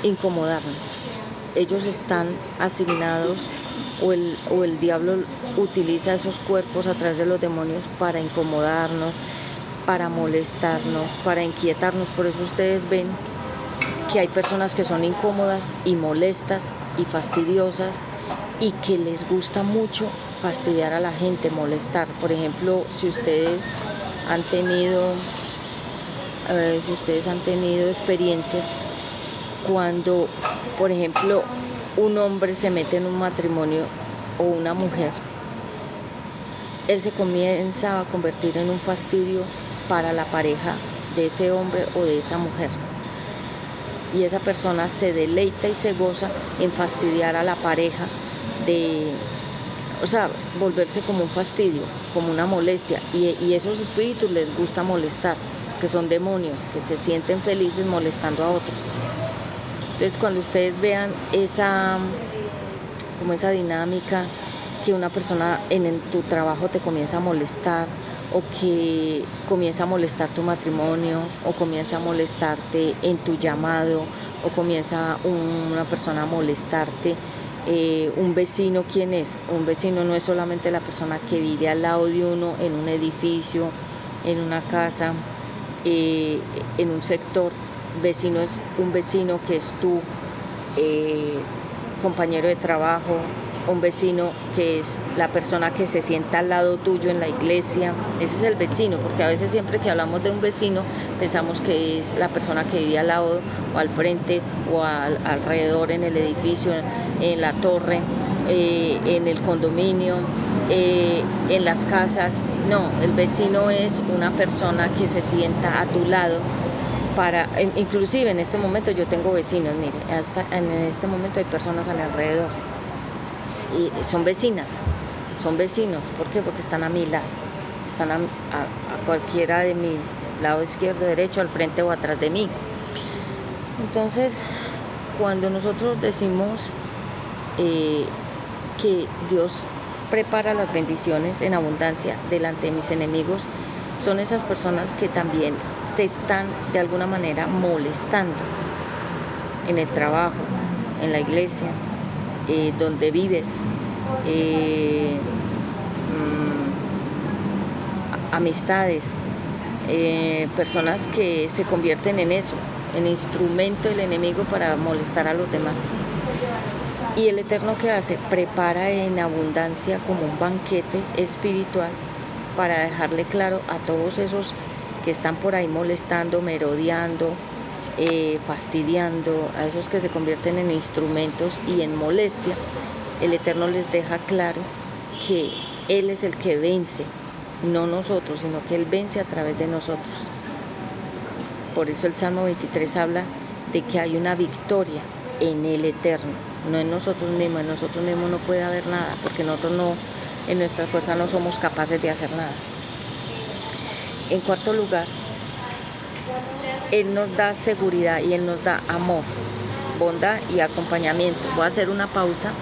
incomodarnos. Ellos están asignados, o el diablo utiliza esos cuerpos a través de los demonios para incomodarnos, para molestarnos, para inquietarnos. Por eso ustedes ven que hay personas que son incómodas y molestas y fastidiosas, y que les gusta mucho fastidiar a la gente, molestar. Por ejemplo, si ustedes han tenido experiencias cuando, por ejemplo, un hombre se mete en un matrimonio o una mujer, él se comienza a convertir en un fastidio para la pareja de ese hombre o de esa mujer. Y esa persona se deleita y se goza en fastidiar a la pareja, volverse como un fastidio, como una molestia. Y esos espíritus les gusta molestar, que son demonios, que se sienten felices molestando a otros. Entonces, cuando ustedes vean esa dinámica, que una persona en tu trabajo te comienza a molestar, o que comienza a molestar tu matrimonio, o comienza a molestarte en tu llamado, o comienza una persona a molestarte, un vecino, ¿quién es? Un vecino no es solamente la persona que vive al lado de uno en un edificio, en una casa, en un sector. Vecino es un vecino que es tu compañero de trabajo, un vecino que es la persona que se sienta al lado tuyo en la iglesia. Ese es el vecino, porque a veces siempre que hablamos de un vecino pensamos que es la persona que vive al lado o al frente o alrededor, en el edificio, en la torre, en el condominio, en las casas. No, el vecino es una persona que se sienta a tu lado. Inclusive en este momento yo tengo vecinos, mire, hasta en este momento hay personas a mi alrededor y son vecinos. ¿Por qué? Porque están a mi lado, están a cualquiera de mi lado izquierdo, derecho, al frente o atrás de mí. Entonces, cuando nosotros decimos que Dios prepara las bendiciones en abundancia delante de mis enemigos, son esas personas que también te están de alguna manera molestando en el trabajo, en la iglesia, donde vives, amistades, personas que se convierten en eso, en instrumento del enemigo para molestar a los demás. Y el Eterno, ¿qué hace? Prepara en abundancia como un banquete espiritual para dejarle claro a todos esos que están por ahí molestando, merodeando, fastidiando, a esos que se convierten en instrumentos y en molestia. El Eterno les deja claro que Él es el que vence, no nosotros, sino que Él vence a través de nosotros. Por eso el Salmo 23 habla de que hay una victoria en el eterno, no en nosotros mismos. En nosotros mismos no puede haber nada, porque nosotros no, en nuestra fuerza no somos capaces de hacer nada. En cuarto lugar, Él nos da seguridad y Él nos da amor, bondad y acompañamiento. Voy a hacer una pausa